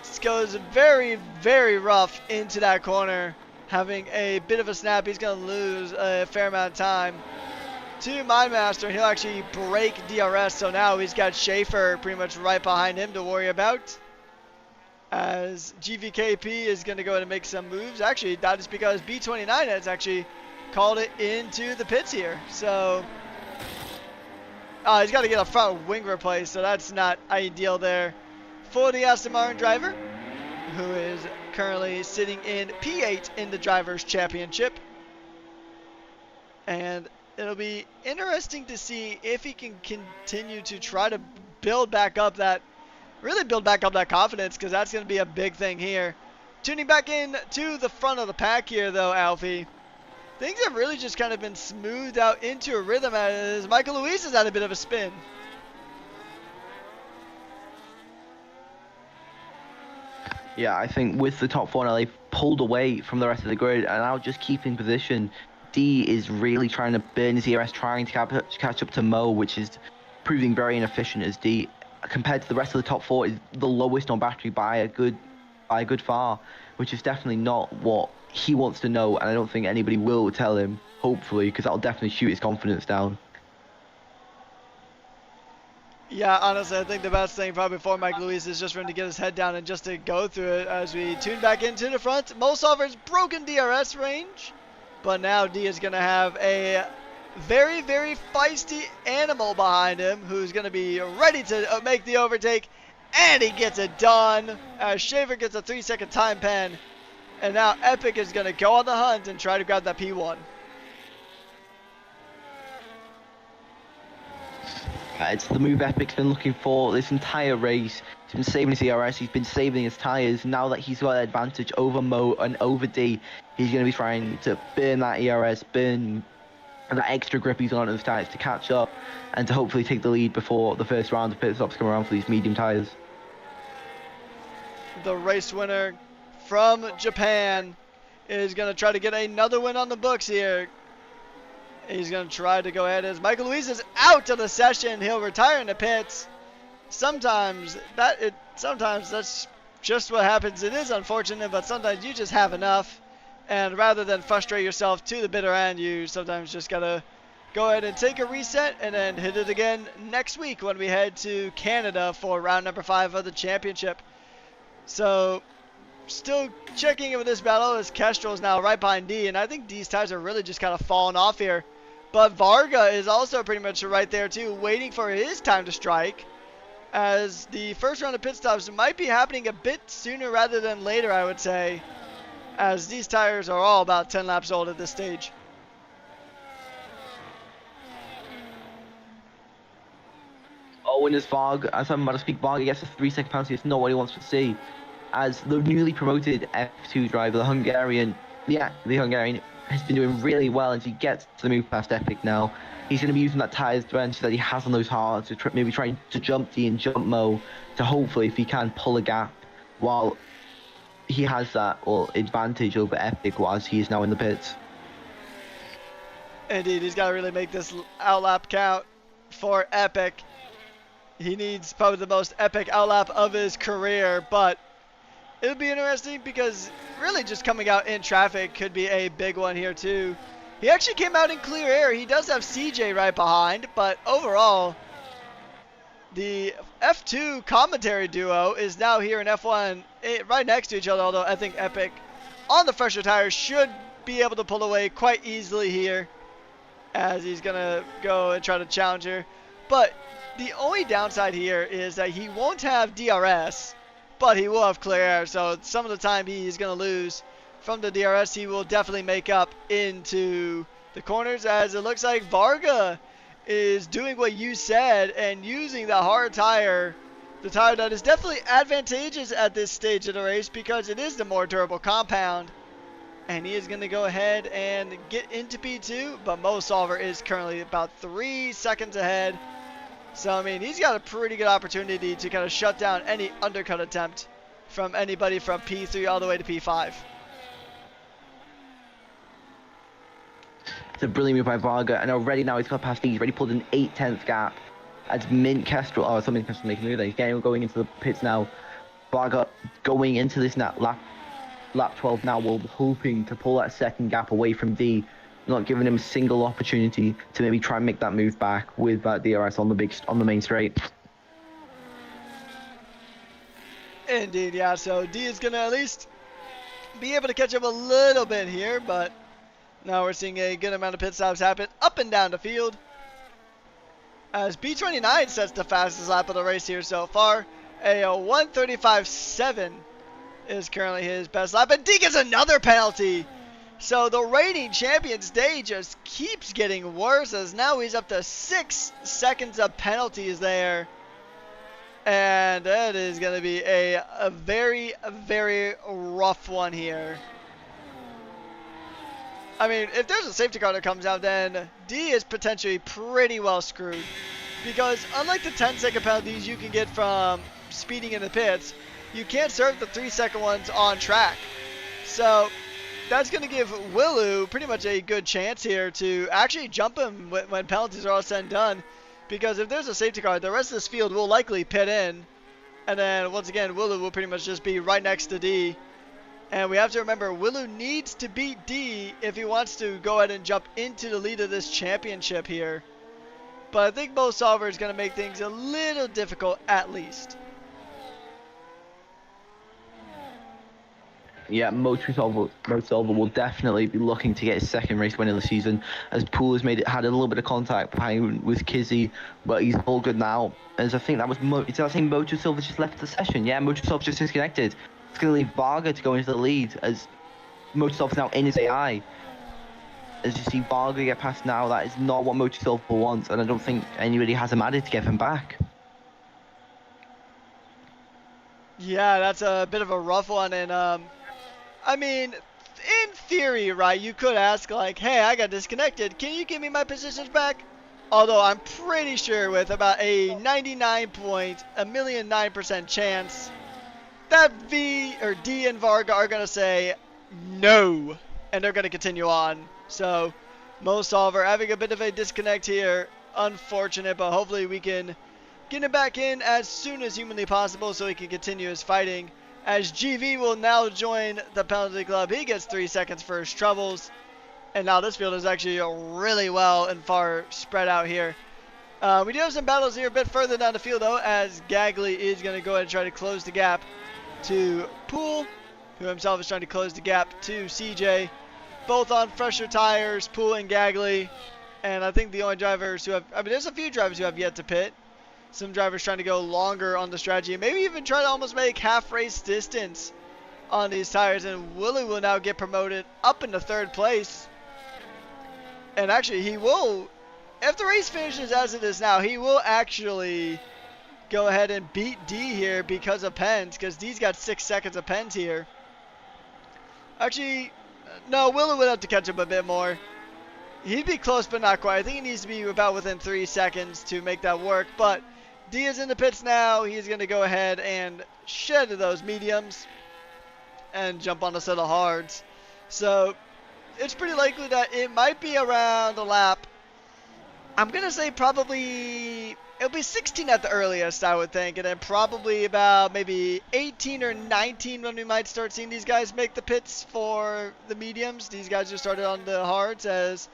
This goes very, very rough into that corner, having a bit of a snap. He's going to lose a fair amount of time to Mindmaster, and he'll actually break DRS, so now he's got Schaefer pretty much right behind him to worry about, as GVKP is going to go ahead and make some moves. Actually, that is because B29 has actually called it into the pits here, so he's got to get a front wing replaced, so that's not ideal there for the Aston Martin driver, who is currently sitting in P8 in the Drivers' Championship. And it'll be interesting to see if he can continue to try to build back up that confidence, because that's going to be a big thing here. Tuning back in to the front of the pack here, though, Alfie. Things have really just kind of been smoothed out into a rhythm, as Michael Louise has had a bit of a spin. Yeah, I think with the top 4 now, they've pulled away from the rest of the grid and now just keeping position. D is really trying to burn his ERS, trying to catch up to Mo, which is proving very inefficient, as D, compared to the rest of the top 4, is the lowest on battery by a good far, which is definitely not what he wants to know, and I don't think anybody will tell him, hopefully, because that'll definitely shoot his confidence down. Yeah, honestly, I think the best thing probably for Mike Louise is just for him to get his head down and just to go through it as we tune back into the front. Mo Solver's broken DRS range, but now D is going to have a very, very feisty animal behind him who's going to be ready to make the overtake, and he gets it done as Schaefer gets a 3-second time pen, and now Epic is going to go on the hunt and try to grab that P1. It's the move Epic's been looking for this entire race. He's been saving his ERS, he's been saving his tyres. Now that he's got an advantage over Mo and over D, he's going to be trying to burn that ERS, burn that extra grip he's on his tyres to catch up and to hopefully take the lead before the first round of pit stops come around for these medium tyres. The race winner from Japan is going to try to get another win on the books here. He's going to try to go ahead as Michael Luis is out of the session. He'll retire in the pits. Sometimes that's just what happens. It is unfortunate, but sometimes you just have enough. And rather than frustrate yourself to the bitter end, you sometimes just got to go ahead and take a reset and then hit it again next week when we head to Canada for round number 5 of the championship. So still checking in with this battle as Kestrel is now right behind D, and I think D's tires are really just kind of falling off here. But Varga is also pretty much right there too, waiting for his time to strike, as the first round of pit stops might be happening a bit sooner rather than later, I would say, as these tires are all about 10 laps old at this stage. Oh, and as Varga, as I'm about to speak, Varga gets a 3-second penalty. It's not what he wants to see. As the newly promoted F2 driver, the Hungarian has been doing really well as he gets to the move past Epic now. He's going to be using that tyres advantage that he has on those hards to maybe trying to jump D and jump Mo to hopefully, if he can, pull a gap while he has that advantage over Epic whilst he is now in the pits. Indeed, he's got to really make this outlap count for Epic. He needs probably the most epic outlap of his career, but it'll be interesting because really just coming out in traffic could be a big one here too. He actually came out in clear air. He does have CJ right behind, but overall, the F2 commentary duo is now here in F1 right next to each other, although I think Epic on the fresher tires should be able to pull away quite easily here as he's going to go and try to challenge her. But the only downside here is that he won't have DRS, but he will have clear air, so some of the time he's going to lose from the DRS, he will definitely make up into the corners, as it looks like Varga is doing what you said and using the hard tire, the tire that is definitely advantageous at this stage of the race because it is the more durable compound. And he is going to go ahead and get into P2, but Mo Solver is currently about 3 seconds ahead. So, I mean, he's got a pretty good opportunity to kind of shut down any undercut attempt from anybody from P3 all the way to P5. It's a brilliant move by Varga, and already now he's got past D. He's already pulled an 8/10 gap. As Mint Kestrel, Mint Kestrel making a move there. He's going into the pits now. Varga going into this lap 12 now, hoping to pull that second gap away from D. Not giving him a single opportunity to maybe try and make that move back with that DRS on the main straight. Indeed, yeah. So D is gonna at least be able to catch up a little bit here, but now we're seeing a good amount of pit stops happen up and down the field. As B29 sets the fastest lap of the race here so far, a 1:35.7 is currently his best lap, and D gets another penalty. So the reigning champions day just keeps getting worse, as now he's up to 6 seconds of penalties there. And that is going to be a very, very rough one here. I mean, if there's a safety car that comes out, then D is potentially pretty well screwed. Because unlike the 10-second penalties you can get from speeding in the pits, you can't serve the 3-second ones on track. So that's going to give Willu pretty much a good chance here to actually jump him when penalties are all said and done. Because if there's a safety car, the rest of this field will likely pit in. And then, once again, Willu will pretty much just be right next to D. And we have to remember, Willu needs to beat D if he wants to go ahead and jump into the lead of this championship here. But I think Mo Solver is going to make things a little difficult, at least. Yeah, Mo Solver will definitely be looking to get his second race win of the season, as Poole has had a little bit of contact behind with Kizzy, but he's all good now. As I think that was is that saying Mojo Silva just left the session? Yeah, Mojo Silva just disconnected. It's going to leave Varga to go into the lead, as Mojo Silva's now in his AI. As you see Varga get past now, that is not what Mojo Silva wants, and I don't think anybody has him added to get him back. Yeah, that's a bit of a rough one, and I mean, in theory, right, you could ask, like, hey, I got disconnected. Can you give me my positions back? Although I'm pretty sure with about a 99.109% chance that V or D and Varga are going to say no, and they're going to continue on. So Mo Solver having a bit of a disconnect here. Unfortunate, but hopefully we can get him back in as soon as humanly possible so he can continue his fighting. As GV will now join the penalty club. He gets 3 seconds for his troubles. And now this field is actually really well and far spread out here. We do have some battles here a bit further down the field, though, as Gagley is going to go ahead and try to close the gap to Poole, who himself is trying to close the gap to CJ. Both on fresher tires, Poole and Gagley. And I think the only drivers who have, there's a few drivers who have yet to pit. Some drivers trying to go longer on the strategy, maybe even try to almost make half race distance on these tires. And Willie will now get promoted up into 3rd place. And actually, he will, if the race finishes as it is now, he will actually go ahead and beat D here because of pens, because D's got 6 seconds of pens here. Actually, no, Willie would have to catch up a bit more. He'd be close, but not quite. I think he needs to be about within 3 seconds to make that work. But D is in the pits now. He's going to go ahead and shed those mediums and jump on a set of hards. So it's pretty likely that it might be around the lap. I'm going to say probably it'll be 16 at the earliest, I would think. And then probably about maybe 18 or 19 when we might start seeing these guys make the pits for the mediums. These guys just started on the hards as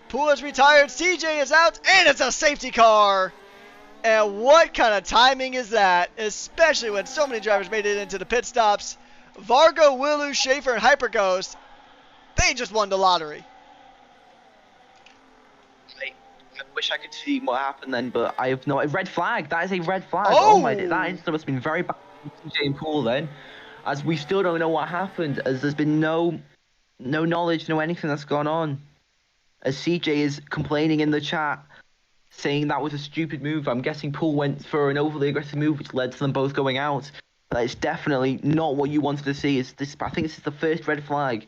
Poole is retired, CJ is out, and it's a safety car. And what kind of timing is that? Especially when so many drivers made it into the pit stops. Vargo, Willu, Schaefer, and Hyperghost, they just won the lottery. I wish I could see what happened then, but I have no... A red flag! That is a red flag! Oh my... That incident must have been very bad for CJ and Poole then. As we still don't know what happened, as there's been no knowledge, no anything that's gone on. As CJ is complaining in the chat, saying that was a stupid move. I'm guessing Poole went for an overly aggressive move, which led to them both going out. It's definitely not what you wanted to see. I think this is the first red flag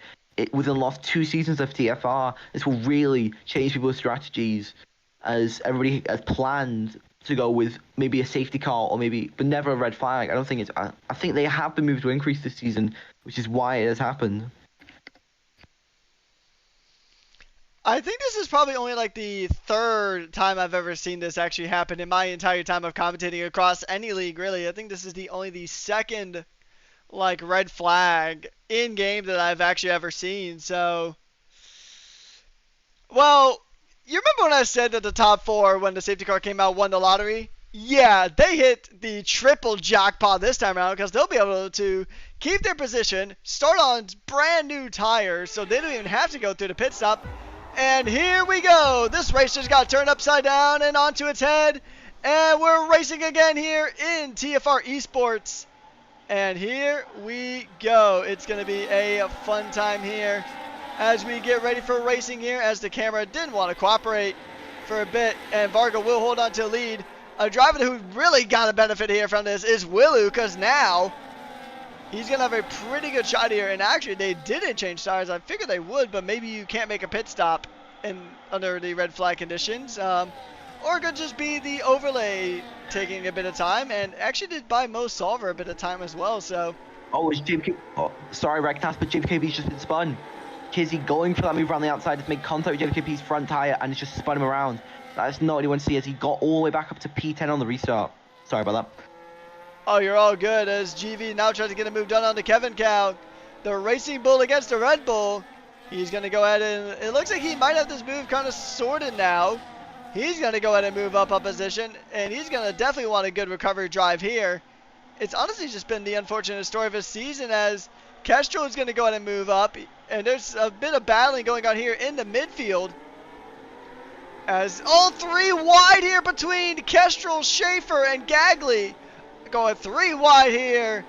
within the last 2 seasons of TFR. This will really change people's strategies, as everybody has planned to go with maybe a safety car or maybe, but never a red flag. I think they have been moved to increase this season, which is why it has happened. I think this is probably only like the 3rd time I've ever seen this actually happen in my entire time of commentating across any league, really. I think this is only the 2nd like red flag in game that I've actually ever seen. So, well, you remember when I said that the top 4 when the safety car came out won the lottery? Yeah, they hit the triple jackpot this time around because they'll be able to keep their position, start on brand new tires, so they don't even have to go through the pit stop. And here we go. This race just got turned upside down and onto its head. And we're racing again here in TFR eSports. And here we go. It's going to be a fun time here as we get ready for racing here, as the camera didn't want to cooperate for a bit. And Varga will hold on to the lead. A driver who really got a benefit here from this is Willu, because now he's going to have a pretty good shot here. And actually, they didn't change tires. I figured they would, but maybe you can't make a pit stop under the red flag conditions. Or it could just be the overlay taking a bit of time. And actually did buy Mo Solver a bit of time as well. So. Oh, it's JVK. Oh, sorry, Rekkas, but JVKB's just been spun. Kizzy going for that move around the outside to make contact with JVKB's front tyre, and it's just spun him around. That's not what you want to see, as he got all the way back up to P10 on the restart. Sorry about that. Oh, you're all good, as GV now tries to get a move done on the Kevin Cow. The Racing Bull against the Red Bull. He's going to go ahead and it looks like he might have this move kind of sorted now. He's going to go ahead and move up a position, and he's going to definitely want a good recovery drive here. It's honestly just been the unfortunate story of his season, as Kestrel is going to go ahead and move up, and there's a bit of battling going on here in the midfield. As all 3 wide here between Kestrel, Schaefer, and Gagley. Going 3 wide here,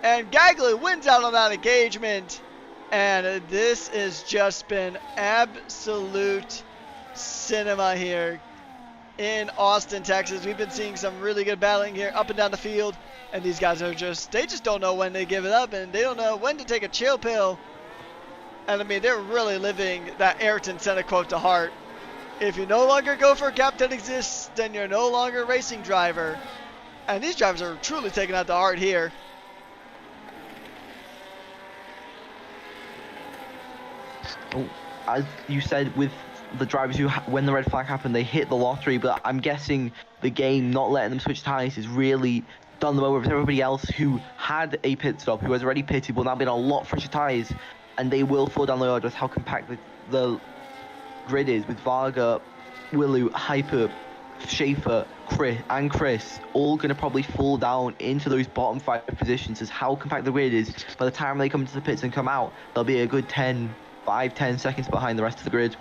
and Gagley wins out on that engagement. And this has just been absolute cinema here in Austin, Texas. We've been seeing some really good battling here up and down the field, and these guys are they just don't know when to give it up, and they don't know when to take a chill pill. And I mean, they're really living that Ayrton Senna quote to heart. If you no longer go for a gap that exists, then you're no longer a racing driver. And these drivers are truly taking out the heart here. Oh, as you said, with the drivers who, when the red flag happened, they hit the lottery. But I'm guessing the game not letting them switch tyres has really done them over with everybody else who had a pit stop, who has already pitted, will now be on a lot fresher tyres, and they will fall down the road with how compact the grid is, with Varga, Willu, Hyper, Schaefer, Chris all going to probably fall down into those bottom 5 positions as how compact the grid is. By the time they come into the pits and come out, they'll be a good 10 seconds behind the rest of the grid.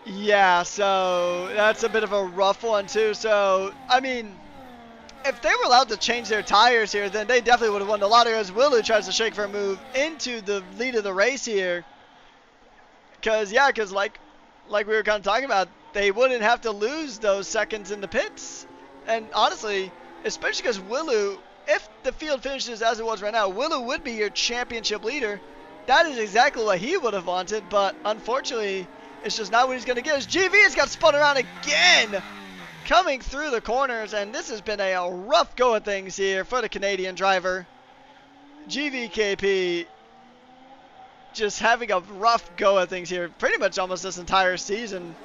Yeah, so that's a bit of a rough one too. So, I mean, if they were allowed to change their tires here, then they definitely would have won the lottery, as Willu tries to shake for a move into the lead of the race here. Because like we were kind of talking about, they wouldn't have to lose those seconds in the pits. And honestly, especially because Willu, if the field finishes as it was right now, Willu would be your championship leader. That is exactly what he would have wanted, but unfortunately, it's just not what he's going to get. As GV has got spun around again, coming through the corners, and this has been a rough go of things here for the Canadian driver. GVKP just having a rough go of things here, pretty much almost this entire season.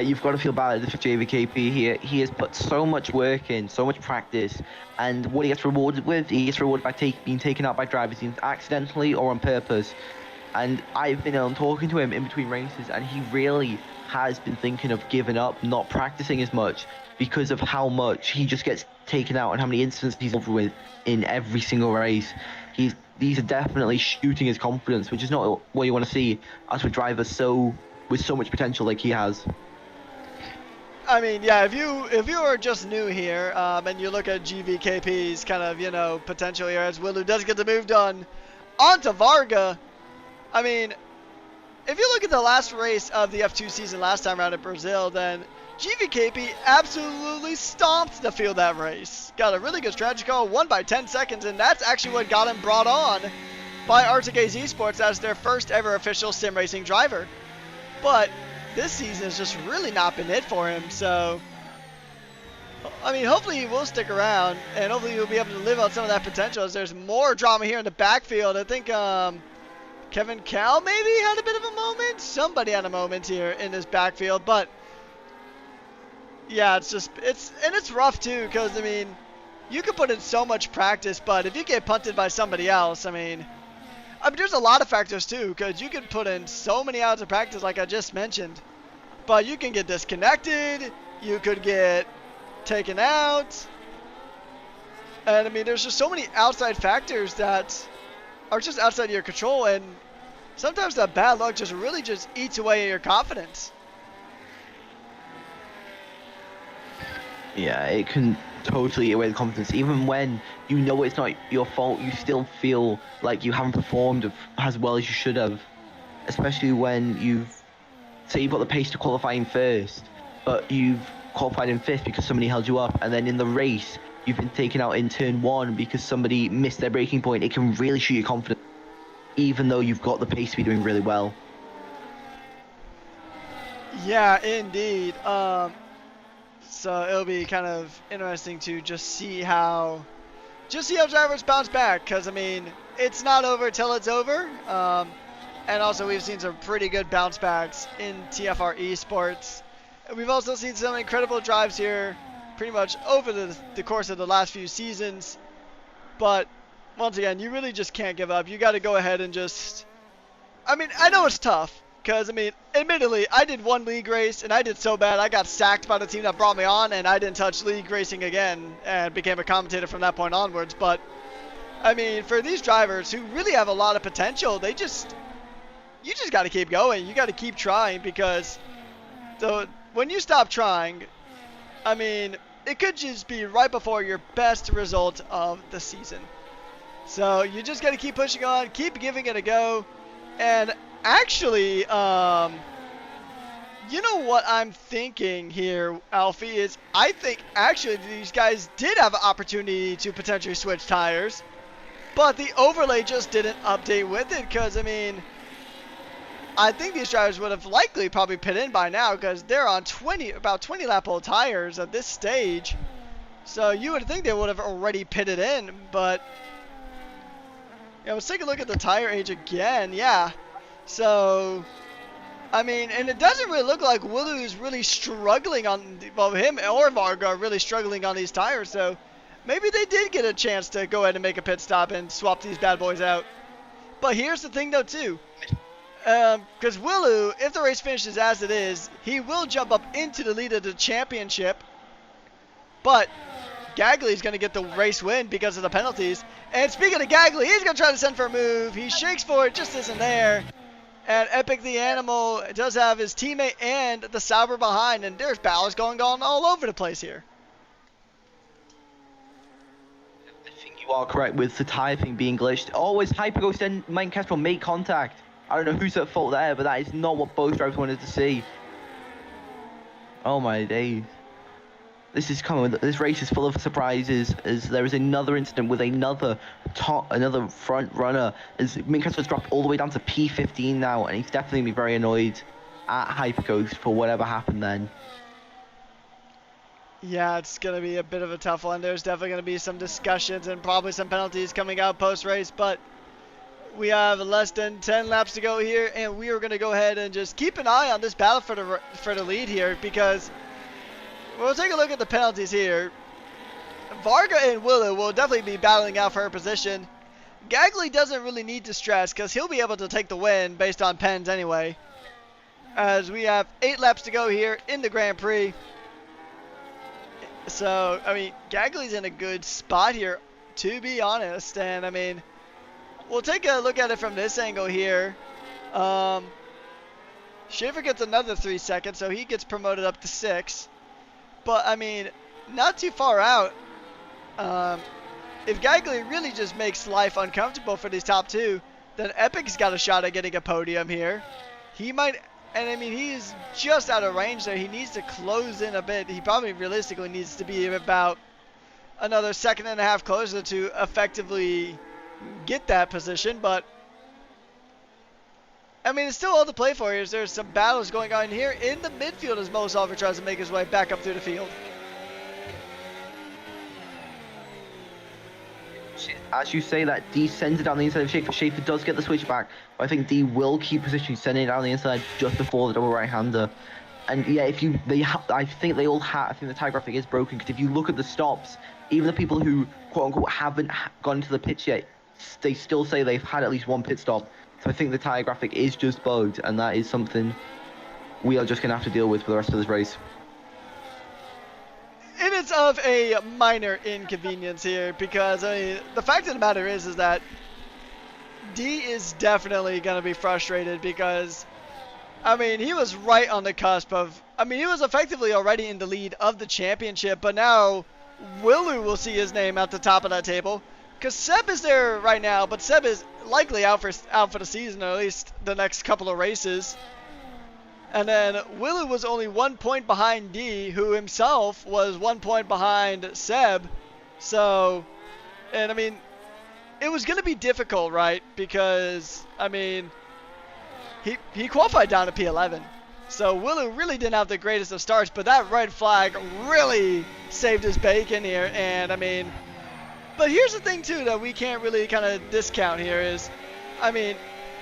You've got to feel bad for JVKP here. He has put so much work in, so much practice, and what he gets rewarded with, he gets rewarded by being taken out by drivers either accidentally or on purpose. And I've been talking to him in between races, and he really has been thinking of giving up, not practicing as much, because of how much he just gets taken out and how many incidents he's involved with in every single race. These are definitely shooting his confidence, which is not what you want to see as a driver with so much potential like he has. I mean, yeah, if you are just new here, and you look at GVKP's kind of, potential here, as Willu does get the move done onto Varga. I mean, if you look at the last race of the F2 season last time around in Brazil, then GVKP absolutely stomped the field that race. Got a really good strategy call, won by 10 seconds, and that's actually what got him brought on by Arctica's eSports as their first ever official sim racing driver. But this season has just really not been it for him, so I mean, hopefully he will stick around, and hopefully he'll be able to live out some of that potential as there's more drama here in the backfield. I think Kevin Cal maybe had a bit of a moment. Somebody had a moment here in this backfield, but yeah, it's rough too, because I mean, you can put in so much practice, but if you get punted by somebody else, I mean there's a lot of factors too, because you can put in so many hours of practice like I just mentioned, but you can get disconnected, you could get taken out, and I mean there's just so many outside factors that are just outside of your control, and sometimes that bad luck just really just eats away at your confidence. Yeah, it can totally eat away the confidence. Even when you know it's not your fault, you still feel like you haven't performed as well as you should have. Especially when you've got the pace to qualify in first, but you've qualified in fifth because somebody held you up, and then in the race you've been taken out in turn one because somebody missed their braking point. It can really shoot your confidence, even though you've got the pace to be doing really well. Yeah, indeed. So it'll be kind of interesting to just see how drivers bounce back, because I mean it's not over till it's over. And also we've seen some pretty good bounce backs in TFR eSports. We've also seen some incredible drives here pretty much over the course of the last few seasons. But once again, you really just can't give up. You got to go ahead and just, I mean, I know it's tough, because I mean, admittedly, I did one league race and I did so bad I got sacked by the team that brought me on, and I didn't touch league racing again and became a commentator from that point onwards. But I mean, for these drivers who really have a lot of potential, you just got to keep going. You got to keep trying, because when you stop trying, I mean, it could just be right before your best result of the season. So you just got to keep pushing on, keep giving it a go. And actually, you know what I'm thinking here, Alfie, is I think actually these guys did have an opportunity to potentially switch tires, but the overlay just didn't update with it, because I mean, I think these drivers would have likely probably pit in by now, because they're on about 20 lap old tires at this stage. So you would think they would have already pitted in, but Yeah, let's take a look at the tire age again. Yeah. So, I mean, and it doesn't really look like Wooloo is really struggling on, well, him or Varga are really struggling on these tires. So, maybe they did get a chance to go ahead and make a pit stop and swap these bad boys out. But here's the thing, though, too. Because Wooloo, if the race finishes as it is, he will jump up into the lead of the championship. But Gagley's going to get the race win because of the penalties. And speaking of Gagley, he's going to try to send for a move. He shakes for it, just isn't there. And Epic the Animal does have his teammate and the Sauber behind. And there's battles going on all over the place here. I think you are correct with the tire thing being glitched. Always Hyperghost and Mike Kestrel make contact. I don't know who's at fault there, but that is not what both drivers wanted to see. Oh my days. This is coming. This race is full of surprises, as there is another incident with another front runner, as Minkus was dropped all the way down to P15 now, and he's definitely going to be very annoyed at Hyperghost for whatever happened then. Yeah, it's going to be a bit of a tough one. There's definitely going to be some discussions and probably some penalties coming out post-race, but we have less than 10 laps to go here, and we are going to go ahead and just keep an eye on this battle for the lead here, because we'll take a look at the penalties here. Varga and Wooloo will definitely be battling out for her position. Gagley doesn't really need to stress because he'll be able to take the win based on pens anyway. As we have 8 laps to go here in the Grand Prix. So, I mean, Gagley's in a good spot here, to be honest. And, I mean, we'll take a look at it from this angle here. Schaefer gets another 3 seconds, so he gets promoted up to 6. But, I mean, not too far out. If Gagley really just makes life uncomfortable for these top 2, then Epic's got a shot at getting a podium here. He might, and I mean, he's just out of range there. He needs to close in a bit. He probably realistically needs to be about another second and a half closer to effectively get that position. But, I mean, it's still all to play for here. There's some battles going on here in the midfield as Mo Salver tries to make his way back up through the field. As you say that, D sends it down the inside of Schaefer. Schaefer does get the switch back, but I think D will keep positioning, sending it down the inside just before the double right-hander. And yeah, I think the tire graphic is broken, because if you look at the stops, even the people who quote-unquote haven't gone into the pits yet, they still say they've had at least one pit stop. So I think the tire graphic is just bugged, and that is something we are just going to have to deal with for the rest of this race. And it's of a minor inconvenience here, because, I mean, the fact of the matter is that D is definitely going to be frustrated, because, I mean, he was right on the cusp of, I mean, he was effectively already in the lead of the championship, but now Wooloo will see his name at the top of that table, because Seb is there right now, but Seb is likely out for the season, or at least the next couple of races. And then Wooloo was only 1 point behind D, who himself was 1 point behind Seb. So, and I mean, it was going to be difficult, right? Because, I mean, he qualified down to P11. So Wooloo really didn't have the greatest of starts, but that red flag really saved his bacon here. And, I mean, but here's the thing, too, that we can't really kind of discount here is, I mean,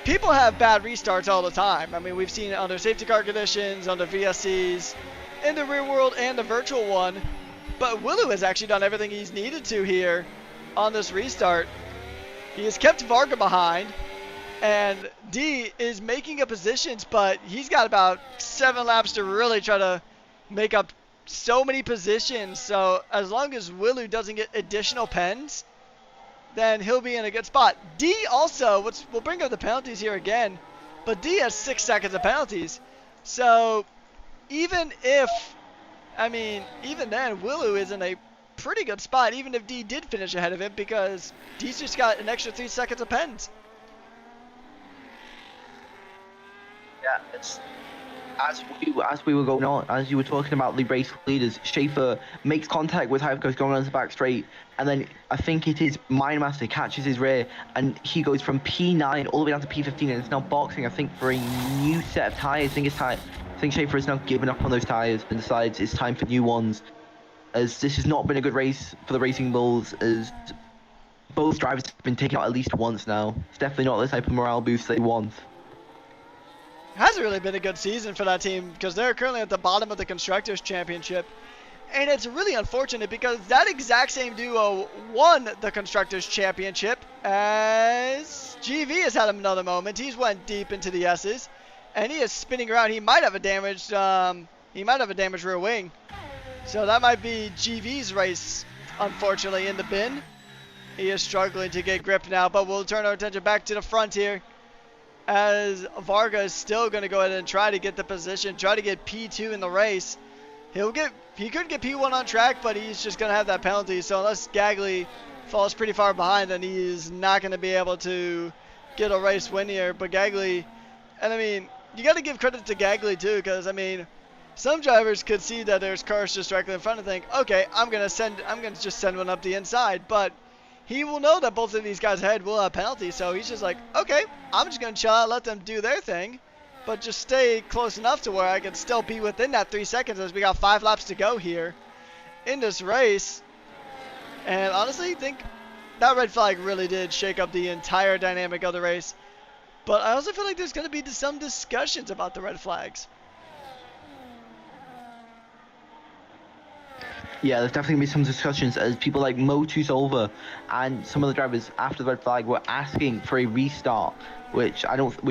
people have bad restarts all the time. I mean, we've seen it under safety car conditions, under VSCs, in the real world and the virtual one. But Wooloo has actually done everything he's needed to here on this restart. He has kept Varga behind, and D is making up positions, but he's got about 7 laps to really try to make up so many positions. So as long as Wooloo doesn't get additional pens, then he'll be in a good spot. D also, we'll bring up the penalties here again, but D has 6 seconds of penalties. So even if, I mean, even then, Wooloo is in a pretty good spot, even if D did finish ahead of him, because D's just got an extra 3 seconds of pens. Yeah, it's as we were going on, as you were talking about the race leaders, Schaefer makes contact with Hypercoast going on the back straight, and then I think it is Mindmaster catches his rear, and he goes from P9 all the way down to P15, and it's now boxing, I think, for a new set of tyres. I think Schaefer has now given up on those tyres and decides it's time for new ones, as this has not been a good race for the Racing Bulls, as both drivers have been taken out at least once now. It's definitely not the type of morale boost they want. Hasn't really been a good season for that team because they're currently at the bottom of the Constructors' Championship. And it's really unfortunate because that exact same duo won the Constructors' Championship as GV has had another moment. He's went deep into the S's and he is spinning around. He might have a damaged rear wing. So that might be GV's race, unfortunately, in the bin. He is struggling to get grip now, but we'll turn our attention back to the front here as Varga is still going to go ahead and try to get the position, try to get P2 in the race. He could get P1 on track, but he's just going to have that penalty. So unless Gagley falls pretty far behind, then he's not going to be able to get a race win here. But Gagley, and I mean, you got to give credit to Gagley too, because I mean, some drivers could see that there's cars just directly in front and think, okay, I'm going to just send one up the inside. But he will know that both of these guys ahead will have penalties, so he's just like, okay, I'm just going to chill out, let them do their thing, but just stay close enough to where I can still be within that 3 seconds as we got 5 laps to go here in this race. And honestly, I think that red flag really did shake up the entire dynamic of the race. But I also feel like there's going to be some discussions about the red flags. Yeah, there's definitely going to be some discussions as people like Motu Solver and some of the drivers after the red flag were asking for a restart, which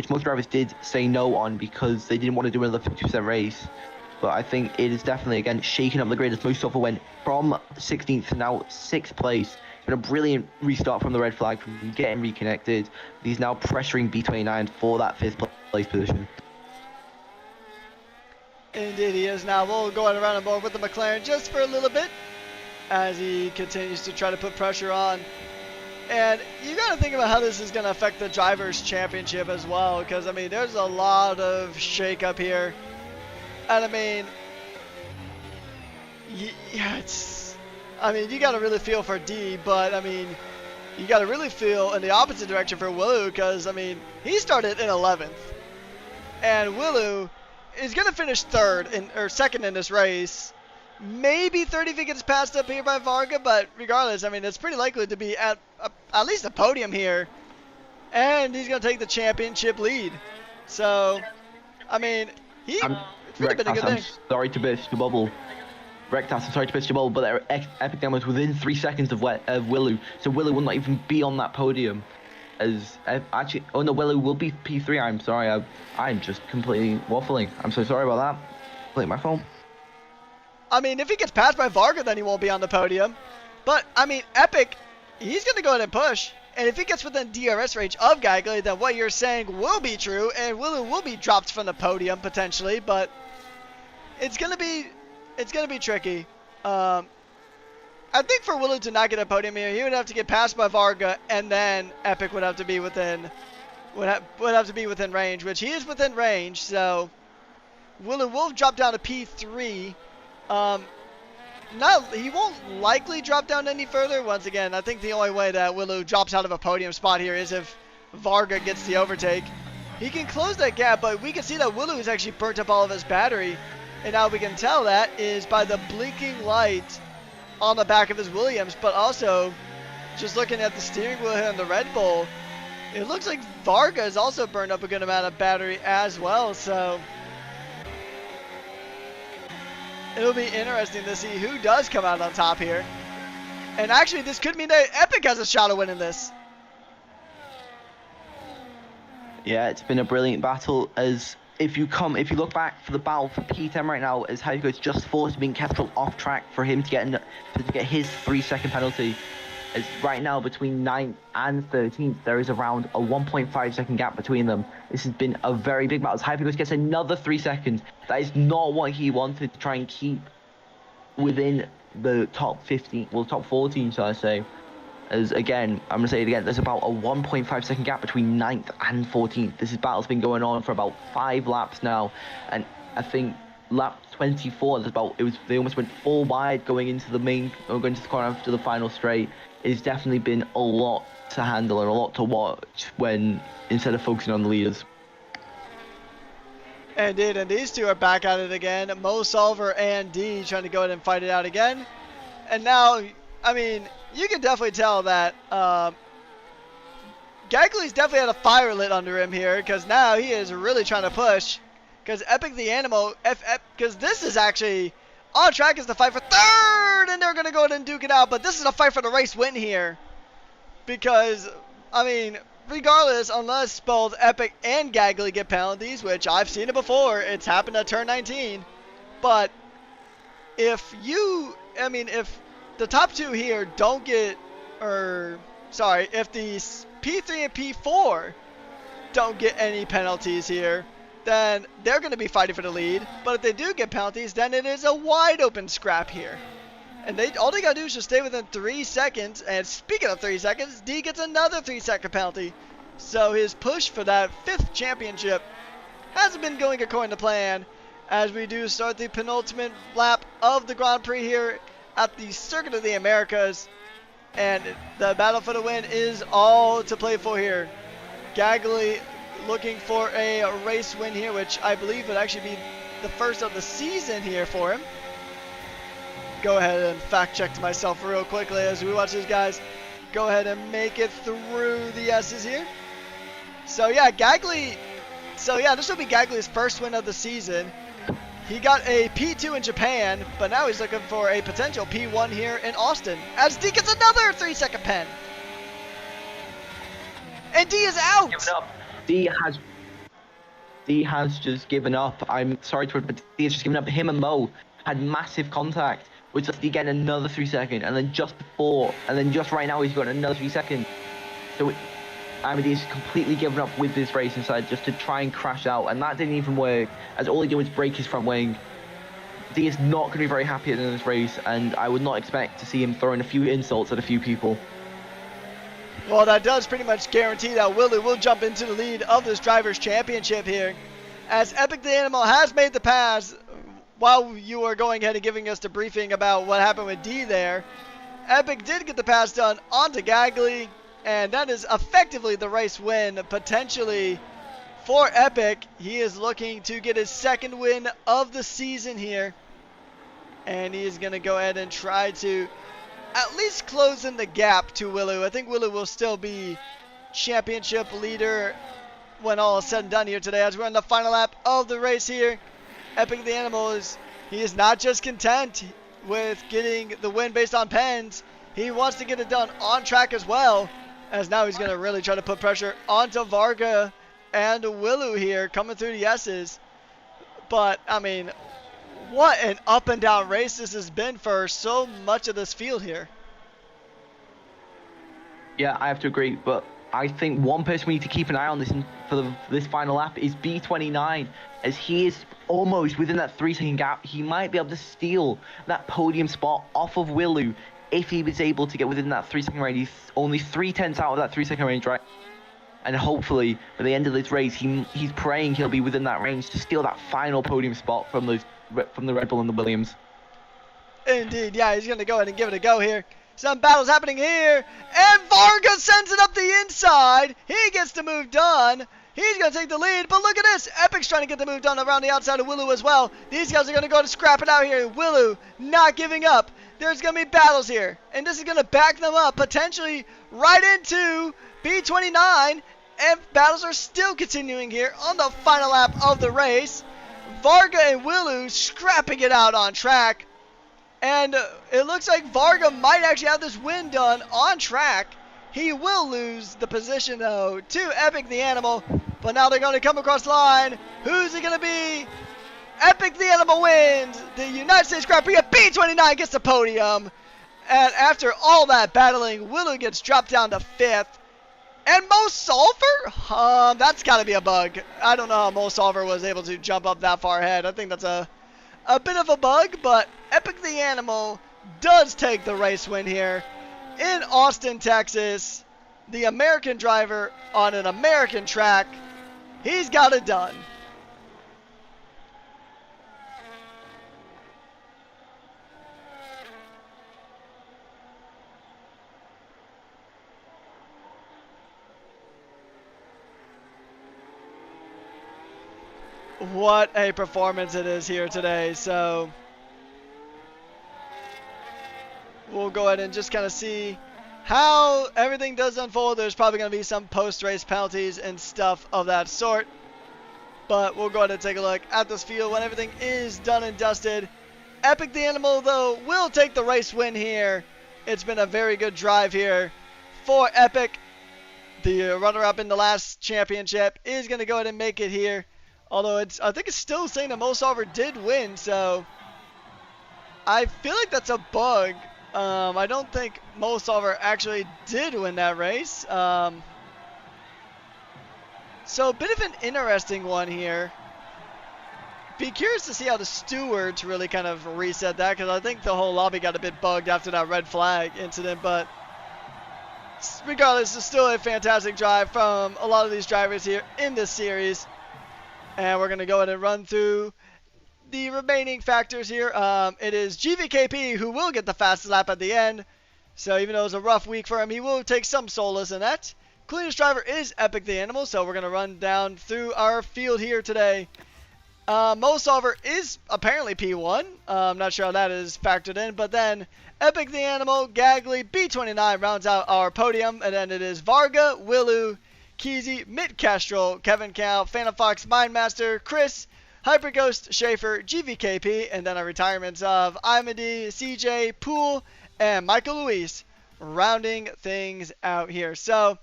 most drivers did say no on because they didn't want to do another 50% race. But I think it is definitely, again, shaking up the grid as Motu Solver went from 16th to now 6th place. In a brilliant restart from the red flag, from getting reconnected. He's now pressuring B29 for that 5th place position. Indeed he is. Now we'll go around and board with the McLaren just for a little bit as he continues to try to put pressure on. And you got to think about how this is going to affect the Drivers' Championship as well, because I mean there's a lot of shake-up here. And I mean, yeah, I mean you got to really feel for D, but I mean you got to really feel in the opposite direction for Willu, because I mean he started in 11th and Willu is going to finish second in this race. Maybe 30 if he gets passed up here by Varga, but regardless, I mean, it's pretty likely to be at least a podium here. And he's going to take the championship lead. So, I mean, it's really been a good thing. I'm sorry to burst your bubble. Rekkas, I'm sorry to burst your bubble, but their epic damage within 3 seconds of Willu. So Willu will not even be on that podium. Willu will be P3. I'm sorry, I'm just completely waffling. I'm so sorry about that. Completely my fault. I mean, if he gets passed by Varga, then he won't be on the podium. But I mean, Epic, he's gonna go ahead and push. And if he gets within DRS range of Gagley, then what you're saying will be true, and Willu will be dropped from the podium potentially. But it's gonna be tricky. I think for Willu to not get a podium here, he would have to get passed by Varga, and then Epic would have to be within range, which he is within range. So Willu will drop down to P3. He won't likely drop down any further. Once again, I think the only way that Willu drops out of a podium spot here is if Varga gets the overtake. He can close that gap, but we can see that Willu has actually burnt up all of his battery, and how we can tell that is by the blinking light on the back of his Williams, but also just looking at the steering wheel here on the Red Bull, it looks like Varga has also burned up a good amount of battery as well. So it'll be interesting to see who does come out on top here. And actually, this could mean that Epic has a shot of winning this. Yeah, it's been a brilliant battle. As if you look back for the battle for P10 right now, as Hyper is just forced being kept off track for him to get his 3-second penalty. As right now between 9th and 13th, there is around a 1.5 second gap between them. This has been a very big battle. As Hyper gets another 3 seconds, that is not what he wanted to try and keep within the top 15, well, top 14, shall I say. As again, I'm going to say it again, there's about a 1.5 second gap between 9th and 14th. This battle's been going on for about 5 laps now, and I think lap 24, they almost went 4 wide going into the corner after the final straight. It's definitely been a lot to handle and a lot to watch when instead of focusing on the leaders. Indeed, and these two are back at it again. Mo Solver and D trying to go ahead and fight it out again. And now I mean, you can definitely tell that Gagley's definitely had a fire lit under him here, because now he is really trying to push. Because Epic the Animal, because this is actually on track is the fight for third, and they're going to go ahead and duke it out. But this is a fight for the race win here. Because, I mean, regardless, unless both Epic and Gagley get penalties, which I've seen it before, it's happened at turn 19. But if the top two here don't get, if the P3 and P4 don't get any penalties here, then they're going to be fighting for the lead. But if they do get penalties, then it is a wide open scrap here. And all they got to do is just stay within 3 seconds. And speaking of 3 seconds, D gets another 3-second penalty. So his push for that 5th championship hasn't been going according to plan, as we do start the penultimate lap of the Grand Prix here at the Circuit of the Americas. And the battle for the win is all to play for here. Gagley looking for a race win here, which I believe would actually be the first of the season here for him. Go ahead and fact check myself real quickly as we watch these guys go ahead and make it through the S's here. So yeah, this will be Gagley's first win of the season. He got a P2 in Japan, but now he's looking for a potential P1 here in Austin, as D gets another 3-second pen. And D is out! Given up. D has just given up. I'm sorry to, but D has just given up. Him and Mo had massive contact, which lets D get another 3 second, and then just right now he's got another 3 second. So He's completely given up with this race inside just to try and crash out, and that didn't even work, as all he did was break his front wing. D is not going to be very happy in this race, and I would not expect to see him throwing a few insults at a few people. Well, that does pretty much guarantee that Willie will jump into the lead of this Drivers' Championship here, as Epic the Animal has made the pass. While you were going ahead and giving us the briefing about what happened with D there, Epic did get the pass done onto Gagley, and that is effectively the race win, potentially, for Epic. He is looking to get his second win of the season here, and he is going to go ahead and try to at least close in the gap to Willow. I think Willow will still be championship leader when all is said and done here today, as we're on the final lap of the race here. Epic the Animal he is not just content with getting the win based on pens. He wants to get it done on track as well, as now he's going to really try to put pressure onto Varga and Willow here coming through the S's. But, I mean, what an up and down race this has been for so much of this field here. Yeah, I have to agree, but I think one person we need to keep an eye on this final lap is B29, as he is almost within that 3-second gap. He might be able to steal that podium spot off of Willow if he was able to get within that 3-second range. He's only 3/10 out of that 3-second range, right? And hopefully, by the end of this race, he's praying he'll be within that range to steal that final podium spot from the Red Bull and the Williams. Indeed, yeah, he's going to go ahead and give it a go here. Some battles happening here, and Varga sends it up the inside. He gets the move done. He's going to take the lead, but look at this. Epic's trying to get the move done around the outside of Willow as well. These guys are going to go to scrap it out here. Willow not giving up. There's going to be battles here, and this is going to back them up potentially right into B29, and battles are still continuing here on the final lap of the race. Varga and Willow scrapping it out on track. And it looks like Varga might actually have this win done on track. He will lose the position, though, to Epic the Animal. But now they're going to come across the line. Who's it going to be? Epic the Animal wins the United States Grand Prix at B29, gets the podium. And after all that battling, Willow gets dropped down to 5th. And Mo Solver? That's got to be a bug. I don't know how Mo Solver was able to jump up that far ahead. I think that's a bit of a bug, but Epic the Animal does take the race win here in Austin, Texas. The American driver on an American track. He's got it done. What a performance it is here today. So we'll go ahead and just kind of see how everything does unfold. There's probably going to be some post-race penalties and stuff of that sort. But we'll go ahead and take a look at this field when everything is done and dusted. Epic the Animal, though, will take the race win here. It's been a very good drive here for Epic. The runner-up in the last championship is going to go ahead and make it here. Although I think it's still saying that Mosolver did win, so I feel like that's a bug. I don't think Mosolver actually did win that race. So a bit of an interesting one here. Be curious to see how the stewards really kind of reset that, because I think the whole lobby got a bit bugged after that red flag incident. But regardless, it's still a fantastic drive from a lot of these drivers here in this series. And we're going to go ahead and run through the remaining factors here. It is GVKP who will get the fastest lap at the end. So even though it was a rough week for him, he will take some solace in that. Cleanest driver is Epic the Animal, so we're going to run down through our field here today. Mosolver is apparently P1. I'm not sure how that is factored in, but then Epic the Animal, Gagley, B29 rounds out our podium, and then it is Varga, Willu, Keezy, Mitt Castrol, Kevin Cow, Phantom Fox, Mindmaster, Chris, Hyperghost, Schaefer, GVKP, and then our retirements of Imedy, CJ, Poole, and Michael Luis rounding things out here. So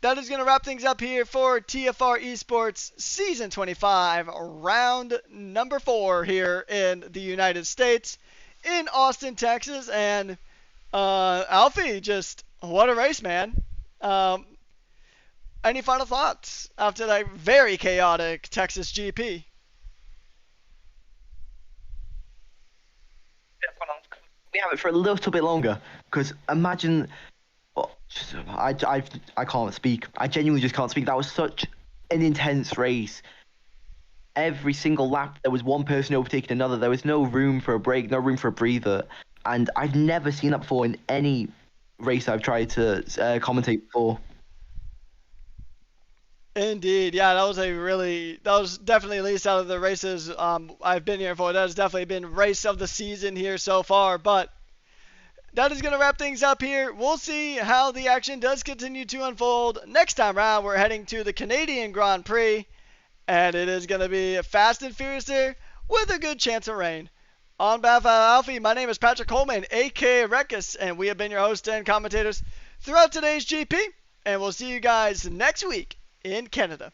that is going to wrap things up here for TFR Esports Season 25, round number 4 here in the United States, in Austin, Texas. And Alfie, just what a race, man. Any final thoughts after that very chaotic Texas GP? We have it for a little bit longer, because imagine. I can't speak. I genuinely just can't speak. That was such an intense race. Every single lap, there was one person overtaking another. There was no room for a break, no room for a breather. And I've never seen that before in any race I've tried to commentate before. Indeed, yeah, that was definitely, at least out of the races I've been here for, that has definitely been race of the season here so far. But that is going to wrap things up here. We'll see how the action does continue to unfold. Next time around, we're heading to the Canadian Grand Prix, and it is going to be fast and furious there with a good chance of rain. On behalf of Alfie, my name is Patrick Coleman, aka Rekkas, and we have been your hosts and commentators throughout today's GP, and we'll see you guys next week in Canada.